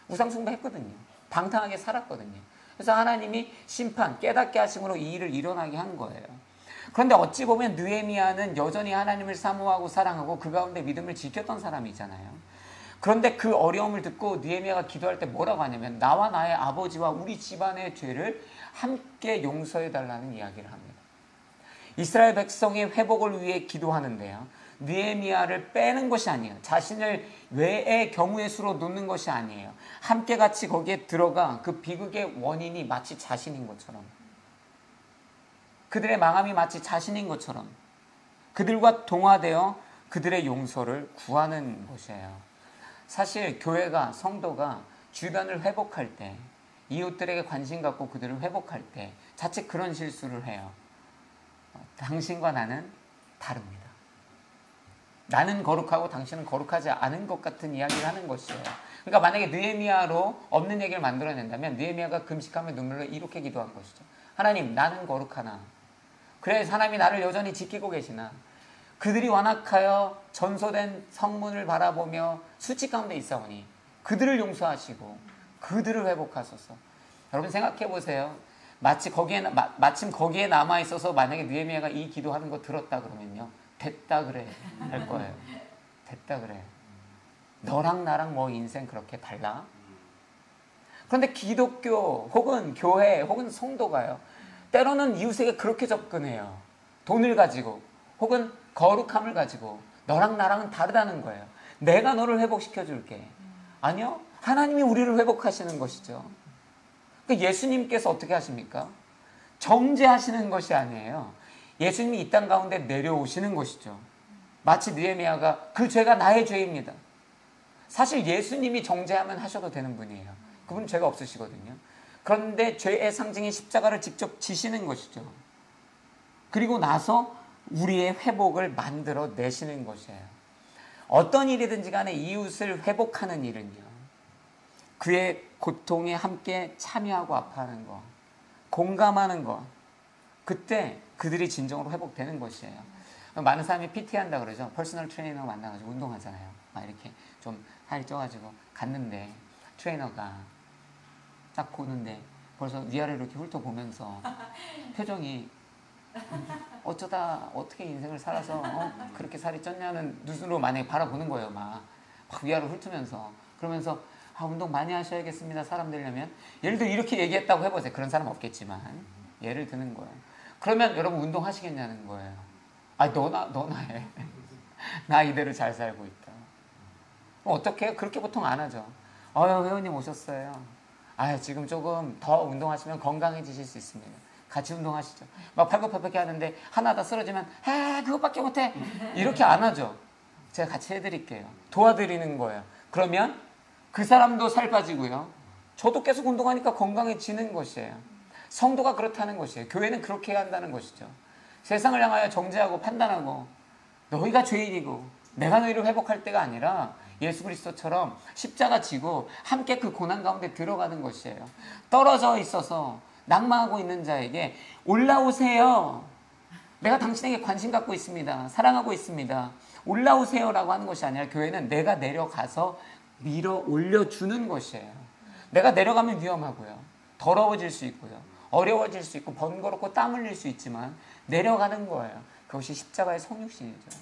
우상숭배 했거든요. 방탕하게 살았거든요. 그래서 하나님이 심판, 깨닫게 하심으로 이 일을 일어나게 한 거예요. 그런데 어찌 보면 느헤미야는 여전히 하나님을 사모하고 사랑하고 그 가운데 믿음을 지켰던 사람이잖아요. 그런데 그 어려움을 듣고 느헤미야가 기도할 때 뭐라고 하냐면 나와 나의 아버지와 우리 집안의 죄를 함께 용서해 달라는 이야기를 합니다. 이스라엘 백성의 회복을 위해 기도하는데요. 느헤미야를 빼는 것이 아니에요. 자신을 외의 경우의 수로 놓는 것이 아니에요. 함께 같이 거기에 들어가 그 비극의 원인이 마치 자신인 것처럼, 그들의 망함이 마치 자신인 것처럼 그들과 동화되어 그들의 용서를 구하는 것이에요. 사실 교회가, 성도가 주변을 회복할 때, 이웃들에게 관심 갖고 그들을 회복할 때 자칫 그런 실수를 해요. 당신과 나는 다릅니다. 나는 거룩하고 당신은 거룩하지 않은 것 같은 이야기를 하는 것이에요. 그러니까 만약에 느헤미야로 없는 얘기를 만들어낸다면 느헤미야가 금식하며 눈물로 이렇게 기도한 것이죠. 하나님, 나는 거룩하나 그래 하나님이 나를 여전히 지키고 계시나 그들이 완악하여 전소된 성문을 바라보며 수치 가운데 있사오니 그들을 용서하시고 그들을 회복하소서. 여러분 생각해 보세요. 마침 거기에 남아 있어서 만약에 느헤미야가 이 기도하는 거 들었다 그러면요, 됐다 그래 할 거예요. 됐다 그래. 너랑 나랑 뭐 인생 그렇게 달라? 그런데 기독교 혹은 교회 혹은 성도가요, 때로는 이웃에게 그렇게 접근해요. 돈을 가지고 혹은 거룩함을 가지고 너랑 나랑은 다르다는 거예요. 내가 너를 회복시켜 줄게. 아니요. 하나님이 우리를 회복하시는 것이죠. 그러니까 예수님께서 어떻게 하십니까? 정죄하시는 것이 아니에요. 예수님이 이 땅 가운데 내려오시는 것이죠. 마치 느헤미야가 그 죄가 나의 죄입니다. 사실 예수님이 정죄하면 하셔도 되는 분이에요. 그분은 죄가 없으시거든요. 그런데 죄의 상징인 십자가를 직접 지시는 것이죠. 그리고 나서 우리의 회복을 만들어 내시는 것이에요. 어떤 일이든지 간에 이웃을 회복하는 일은요, 그의 고통에 함께 참여하고 아파하는 것, 공감하는 것, 그때 그들이 진정으로 회복되는 것이에요. 많은 사람이 PT 한다 그러죠. 퍼스널 트레이너 만나가지고 운동하잖아요. 막 이렇게 좀 살이 쪄가지고 갔는데 트레이너가 딱 보는데 벌써 위아래로 이렇게 훑어보면서 표정이 어쩌다 어떻게 인생을 살아서 그렇게 살이 쪘냐는 눈으로 만약에 바라보는 거예요. 막 위아래로 훑으면서 그러면서 운동 많이 하셔야겠습니다. 사람 되려면. 예를 들어 이렇게 얘기했다고 해보세요. 그런 사람 없겠지만 예를 드는 거예요. 그러면 여러분 운동하시겠냐는 거예요. 너나 해. 나 이대로 잘 살고 있다. 어떻게? 그렇게 보통 안 하죠. 회원님 오셨어요. 지금 조금 더 운동하시면 건강해지실 수 있습니다. 같이 운동하시죠. 막 팔굽혀펴기 하는데 하나 다 쓰러지면 그것밖에 못해. 이렇게 안 하죠. 제가 같이 해드릴게요. 도와드리는 거예요. 그러면 그 사람도 살 빠지고요. 저도 계속 운동하니까 건강해지는 것이에요. 성도가 그렇다는 것이에요. 교회는 그렇게 해야 한다는 것이죠. 세상을 향하여 정죄하고 판단하고 너희가 죄인이고 내가 너희를 회복할 때가 아니라 예수 그리스도처럼 십자가 지고 함께 그 고난 가운데 들어가는 것이에요. 떨어져 있어서 낙망하고 있는 자에게 올라오세요. 내가 당신에게 관심 갖고 있습니다. 사랑하고 있습니다. 올라오세요라고 하는 것이 아니라 교회는 내가 내려가서 밀어 올려주는 것이에요. 내가 내려가면 위험하고요. 더러워질 수 있고요. 어려워질 수 있고 번거롭고 땀 흘릴 수 있지만 내려가는 거예요. 그것이 십자가의 성육신이죠.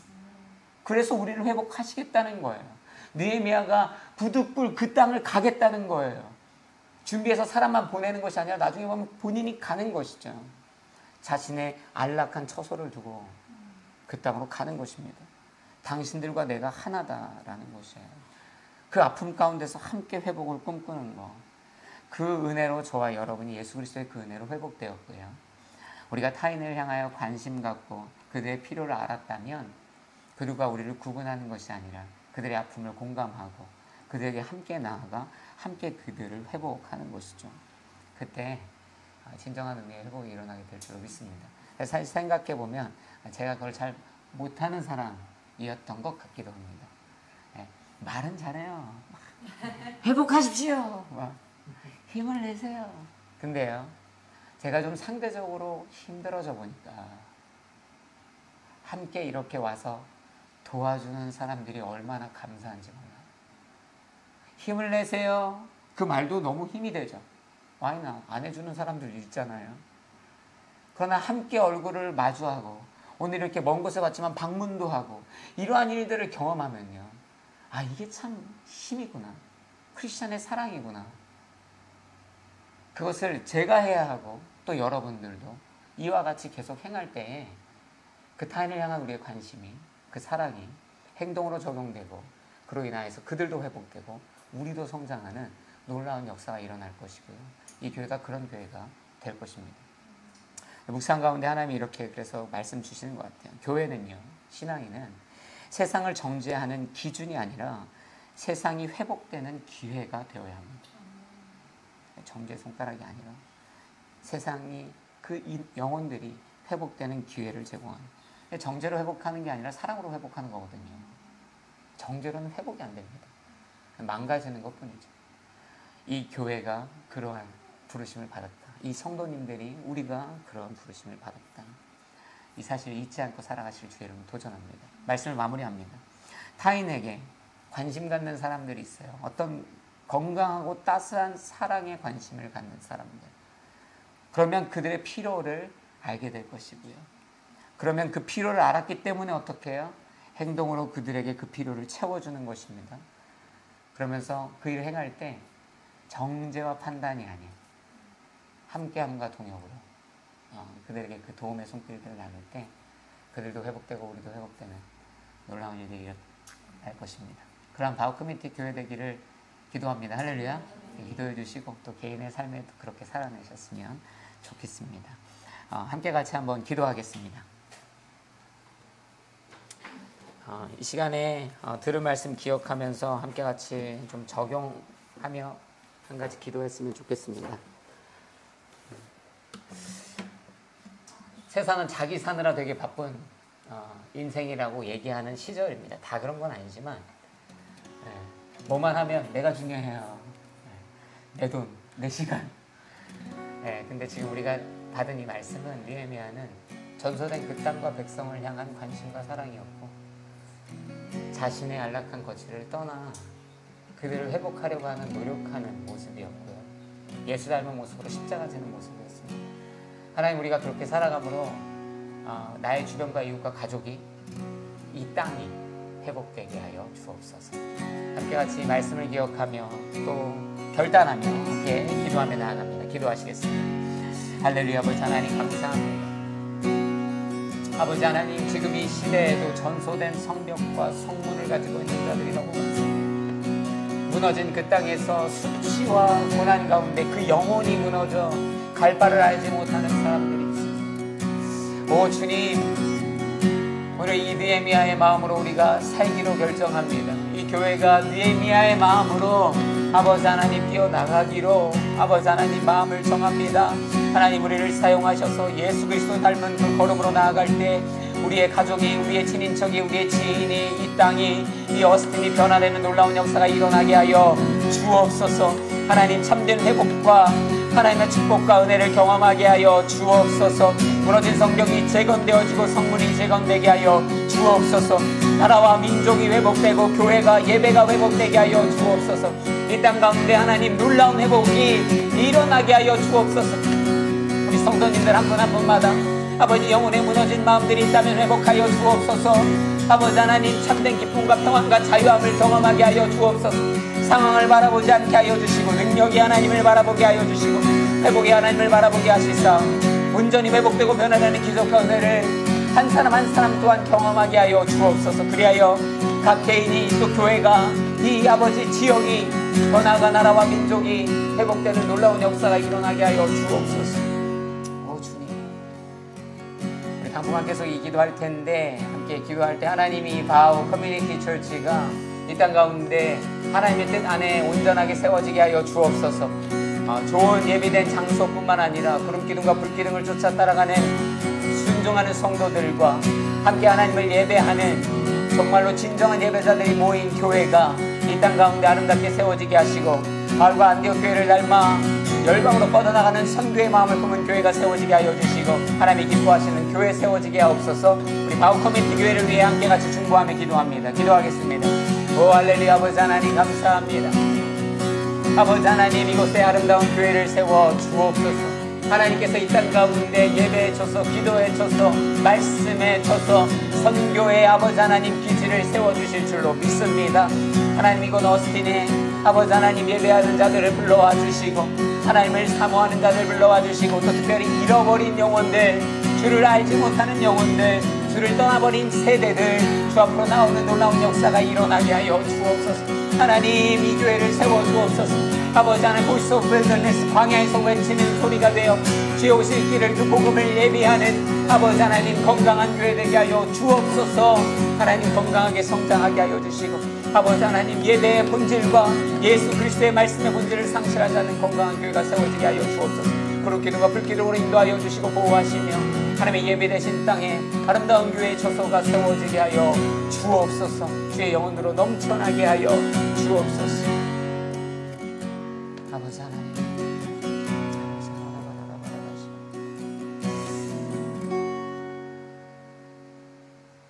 그래서 우리를 회복하시겠다는 거예요. 느헤미야가 부득불 그 땅을 가겠다는 거예요. 준비해서 사람만 보내는 것이 아니라 나중에 보면 본인이 가는 것이죠. 자신의 안락한 처소를 두고 그 땅으로 가는 것입니다. 당신들과 내가 하나다라는 것이에요. 그 아픔 가운데서 함께 회복을 꿈꾸는 것. 그 은혜로 저와 여러분이 예수 그리스도의 그 은혜로 회복되었고요. 우리가 타인을 향하여 관심 갖고 그들의 필요를 알았다면 그들과 우리를 구분하는 것이 아니라 그들의 아픔을 공감하고 그들에게 함께 나아가 함께 그들을 회복하는 것이죠. 그때 진정한 의미의 회복이 일어나게 될 줄 믿습니다. 사실 생각해보면 제가 그걸 잘 못하는 사람이었던 것 같기도 합니다. 말은 잘해요. 회복하십시오. 힘을 내세요. 근데요, 제가 좀 상대적으로 힘들어져 보니까 함께 이렇게 와서 도와주는 사람들이 얼마나 감사한지 몰라요. 힘을 내세요. 그 말도 너무 힘이 되죠. 와이나 안 해주는 사람들 있잖아요. 그러나 함께 얼굴을 마주하고 오늘 이렇게 먼 곳에 왔지만 방문도 하고 이러한 일들을 경험하면요, 이게 참 힘이구나. 크리스찬의 사랑이구나. 그것을 제가 해야 하고 또 여러분들도 이와 같이 계속 행할 때에 그 타인을 향한 우리의 관심이, 그 사랑이 행동으로 적용되고 그로 인하여서 그들도 회복되고 우리도 성장하는 놀라운 역사가 일어날 것이고요. 이 교회가 그런 교회가 될 것입니다. 묵상 가운데 하나님이 이렇게 그래서 말씀 주시는 것 같아요. 교회는요, 신앙인은 세상을 정죄하는 기준이 아니라 세상이 회복되는 기회가 되어야 합니다. 정죄 손가락이 아니라 세상이 그 영혼들이 회복되는 기회를 제공하는. 정죄로 회복하는 게 아니라 사랑으로 회복하는 거거든요. 정죄로는 회복이 안 됩니다. 망가지는 것뿐이죠. 이 교회가 그러한 부르심을 받았다. 이 성도님들이 우리가 그러한 부르심을 받았다. 이 사실을 잊지 않고 살아가실 주의 이름으로 도전합니다. 말씀을 마무리합니다. 타인에게 관심 갖는 사람들이 있어요. 어떤 건강하고 따스한 사랑에 관심을 갖는 사람들. 그러면 그들의 필요를 알게 될 것이고요. 그러면 그 필요를 알았기 때문에 어떻게 해요? 행동으로 그들에게 그 필요를 채워주는 것입니다. 그러면서 그 일을 행할 때 정죄와 판단이 아닌 함께함과 동역으로 그들에게 그 도움의 손길들을 나눌 때 그들도 회복되고 우리도 회복되는 놀라운 일이 일어날 것입니다. 그런 바우 커뮤니티 교회 되기를 기도합니다. 할렐루야. 기도해 주시고 또 개인의 삶에도 그렇게 살아내셨으면 좋겠습니다. 함께 같이 한번 기도하겠습니다. 이 시간에 들은 말씀 기억하면서 함께 같이 좀 적용하며 한 가지 기도했으면 좋겠습니다. 세상은 자기 사느라 되게 바쁜 인생이라고 얘기하는 시절입니다. 다 그런 건 아니지만 뭐만 하면 내가 중요해요. 내 돈, 내 시간. 근데 지금 우리가 받은 이 말씀은 느헤미야는 전소된 그 땅과 백성을 향한 관심과 사랑이었고 자신의 안락한 거취를 떠나 그들을 회복하려고 하는 노력하는 모습이었고요. 예수 닮은 모습으로 십자가 지는 모습이었습니다. 하나님, 우리가 그렇게 살아감으로 나의 주변과 이웃과 가족이 이 땅이 회복되게 하여 주옵소서. 함께 같이 말씀을 기억하며 또 결단하며 함께 기도하며 나아갑니다. 기도하시겠습니다. 할렐루야. 아버지 하나님 감사합니다. 아버지 하나님, 지금 이 시대에도 전소된 성벽과 성문을 가지고 있는 자들이 너무 많습니다. 무너진 그 땅에서 수치와 고난 가운데 그 영혼이 무너져 갈 바를 알지 못하는 사람들이 있습니다. 오 주님, 오늘 이 느헤미야의 마음으로 우리가 살기로 결정합니다. 이 교회가 느헤미야의 마음으로 아버지 하나님 뛰어나가기로 아버지 하나님 마음을 정합니다. 하나님, 우리를 사용하셔서 예수 그리스도 닮은 그 걸음으로 나아갈 때 우리의 가족이, 우리의 친인척이, 우리의 지인이, 이 땅이, 이 어스틴이 변화되는 놀라운 역사가 일어나게 하여 주옵소서. 하나님, 참된 회복과 하나님의 축복과 은혜를 경험하게 하여 주옵소서. 무너진 성벽이 재건되어지고 성문이 재건되게 하여 주옵소서. 나라와 민족이 회복되고 교회가, 예배가 회복되게 하여 주옵소서. 이 땅 가운데 하나님 놀라운 회복이 일어나게 하여 주옵소서. 우리 성도님들 한 분 한 분마다 아버지 영혼에 무너진 마음들이 있다면 회복하여 주옵소서. 아버지 하나님, 참된 기쁨과 평안과 자유함을 경험하게 하여 주옵소서. 상황을 바라보지 않게 하여 주시고 능력이 하나님을 바라보게 하여 주시고 회복이 하나님을 바라보게 하시사 온전히 회복되고 변화되는 기적과 은혜를 한 사람 한 사람 또한 경험하게 하여 주옵소서. 그리하여 각 개인이 또 교회가, 이 아버지 지역이, 더 나아가 나라와 민족이 회복되는 놀라운 역사가 일어나게 하여 주옵소서. 오 주님, 우리 당분간 계속 이 기도할 텐데 함께 기도할 때 하나님이 바우 커뮤니티 철치가 이 땅 가운데 하나님의 뜻 안에 온전하게 세워지게 하여 주옵소서. 좋은 예비된 장소뿐만 아니라 구름기둥과 불기둥을 쫓아 따라가는 순종하는 성도들과 함께 하나님을 예배하는 정말로 진정한 예배자들이 모인 교회가 이 땅 가운데 아름답게 세워지게 하시고 바울과 안디옥 교회를 닮아 열방으로 뻗어나가는 선교의 마음을 품은 교회가 세워지게 하여 주시고 하나님이 기뻐하시는 교회 세워지게 하옵소서. 우리 바우 커뮤니티 교회를 위해 함께 같이 중보하며 기도합니다. 기도하겠습니다. 오 할렐루야. 아버지 하나님 감사합니다. 아버지 하나님, 이곳에 아름다운 교회를 세워 주옵소서. 하나님께서 이 땅 가운데 예배에 쳐서, 기도에 쳐서, 말씀에 쳐서 선교의 아버지 하나님 기지를 세워주실 줄로 믿습니다. 하나님, 이곳 어스틴에 아버지 하나님 예배하는 자들을 불러와 주시고 하나님을 사모하는 자들 불러와 주시고 또 특별히 잃어버린 영혼들, 주를 알지 못하는 영혼들, 주를 떠나버린 세대들 주 앞으로 나오는 놀라운 역사가 일어나게 하여 주옵소서. 하나님, 이 교회를 세워주옵소서. 아버지 하나님, 보이스 오브 웨들네스 광야에서 외치는 소리가 되어 주의 오실 길을 그 복음을 예비하는 아버지 하나님 건강한 교회 되게 하여 주옵소서. 하나님, 건강하게 성장하게 하여 주시고 아버지 하나님, 예배의 본질과 예수 그리스도의 말씀의 본질을 상실하지 않는 건강한 교회가 세워지게 하여 주옵소서. 구름기둥과 불기둥으로 인도하여 주시고 보호하시며 하나님의 예배되신 땅에 아름다운 교회의 처소가 세워지게 하여 주옵소서. 주의 영혼으로 넘쳐나게 하여 주옵소서. 아버지 하나님,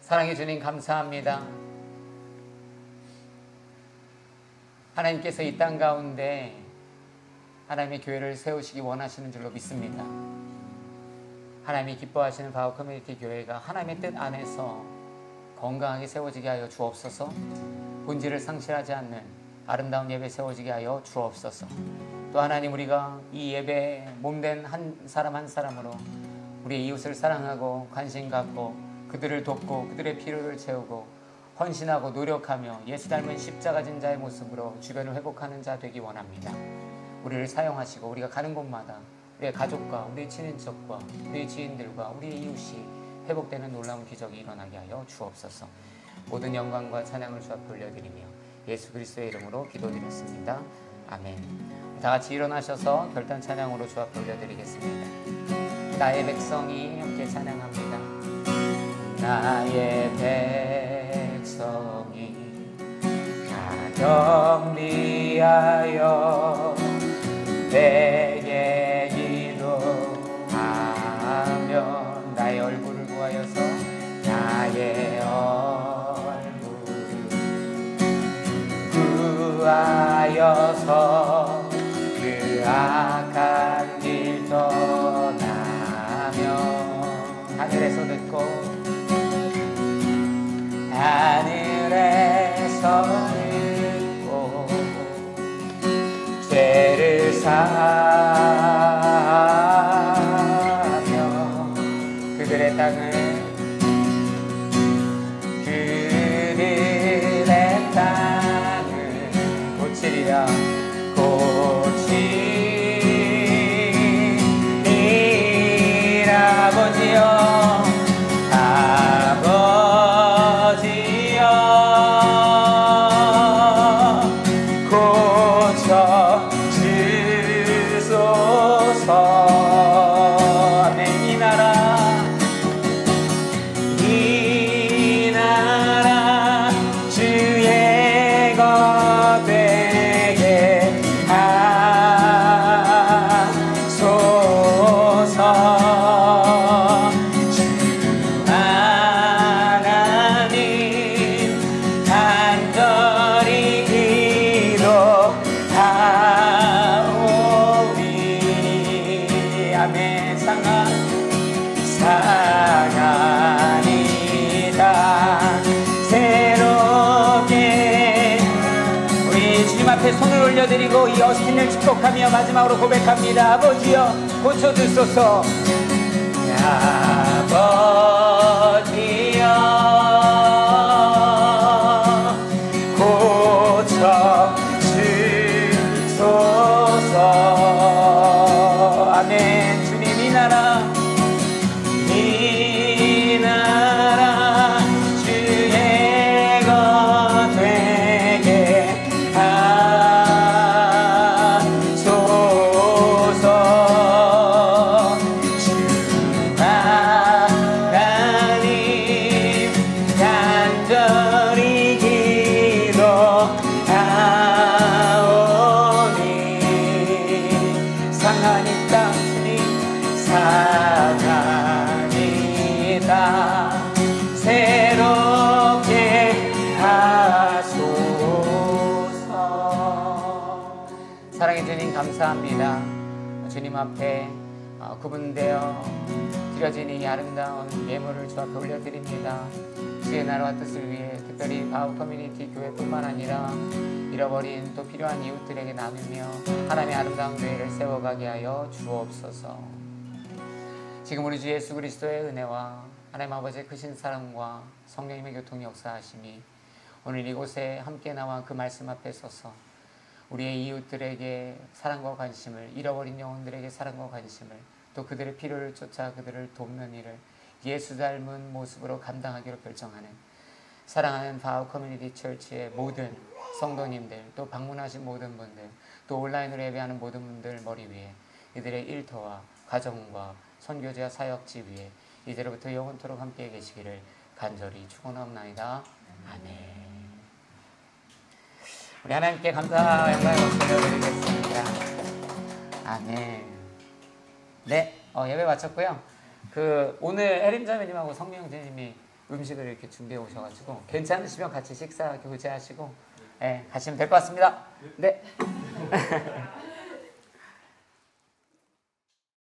사랑해 주님 감사합니다. 하나님께서 이 땅 가운데 하나님의 교회를 세우시기 원하시는 줄로 믿습니다. 하나님이 기뻐하시는 바우 커뮤니티 교회가 하나님의 뜻 안에서 건강하게 세워지게 하여 주옵소서. 본질을 상실하지 않는 아름다운 예배 세워지게 하여 주옵소서. 또 하나님, 우리가 이 예배에 몸된 한 사람 한 사람으로 우리의 이웃을 사랑하고 관심 갖고 그들을 돕고 그들의 필요를 채우고 헌신하고 노력하며 예수 닮은 십자가 진 자의 모습으로 주변을 회복하는 자 되기 원합니다. 우리를 사용하시고 우리가 가는 곳마다 우리의 가족과 우리의 친인척과 우리의 지인들과 우리의 이웃이 회복되는 놀라운 기적이 일어나게 하여 주옵소서. 모든 영광과 찬양을 주 앞에 올려드리며 예수 그리스도의 이름으로 기도드렸습니다. 아멘. 다 같이 일어나셔서 결단 찬양으로 주 앞에 올려드리겠습니다. 나의 백성이 함께 찬양합니다. 나의 백성이 다 경비하여 내게 기도하면 나의 얼굴을 구하여서 나의 얼굴을 구하여서 그 악한 길 떠나며 하늘에서 듣고 하늘에서 듣고 죄를 사하며 그들의 땅을 고치리라 고치리라 아버지여 고쳐 주소서. 아멘. 이 나라 주의 것 되게 하소서. 주 하나님 간절히 기도하오니 아멘. 상하니다 새롭게 우리 주님 앞에 손을 올려드리고 이 어스틴을 축복하며 마지막으로 고백합니다. 아버지여 고쳐주소서. 아버지여 고쳐주소서. 아멘. 주님 이 나라 주의 것 되게 하소서. 주 하나님 간절히 기도하오니 상한 이 땅 주님 상하니 땅 새롭게 하소서. 사랑의 주님 감사합니다. 주님 앞에 구분되어 드려진 이 아름다운 예물을 주 앞에 올려드립니다. 주의 나라와 뜻을 위해 특별히 바우 커뮤니티 교회뿐만 아니라 잃어버린 또 필요한 이웃들에게 나누며 하나님의 아름다운 교회를 세워가게 하여 주옵소서. 지금 우리 주 예수 그리스도의 은혜와 하나님 아버지의 크신 사랑과 성령님의 교통 역사하심이 오늘 이곳에 함께 나와 그 말씀 앞에 서서 우리의 이웃들에게 사랑과 관심을, 잃어버린 영혼들에게 사랑과 관심을, 또 그들의 필요를 쫓아 그들을 돕는 일을 예수 닮은 모습으로 감당하기로 결정하는 사랑하는 바우 커뮤니티 처치의 모든 성도님들, 또 방문하신 모든 분들, 또 온라인으로 예배하는 모든 분들 머리 위에 이들의 일터와 가정과 선교제와 사역지 위에 이제로부터 영원토록 함께 계시기를 간절히 축원하옵나이다. 아멘. 우리 하나님께 감사와 영광을 올려드리겠습니다. 아멘. 네, 예배 마쳤고요. 오늘 혜림자매님하고 성명재님이 음식을 이렇게 준비해 오셔가지고 괜찮으시면 같이 식사 교제하시고 가시면 될 것 같습니다. 네.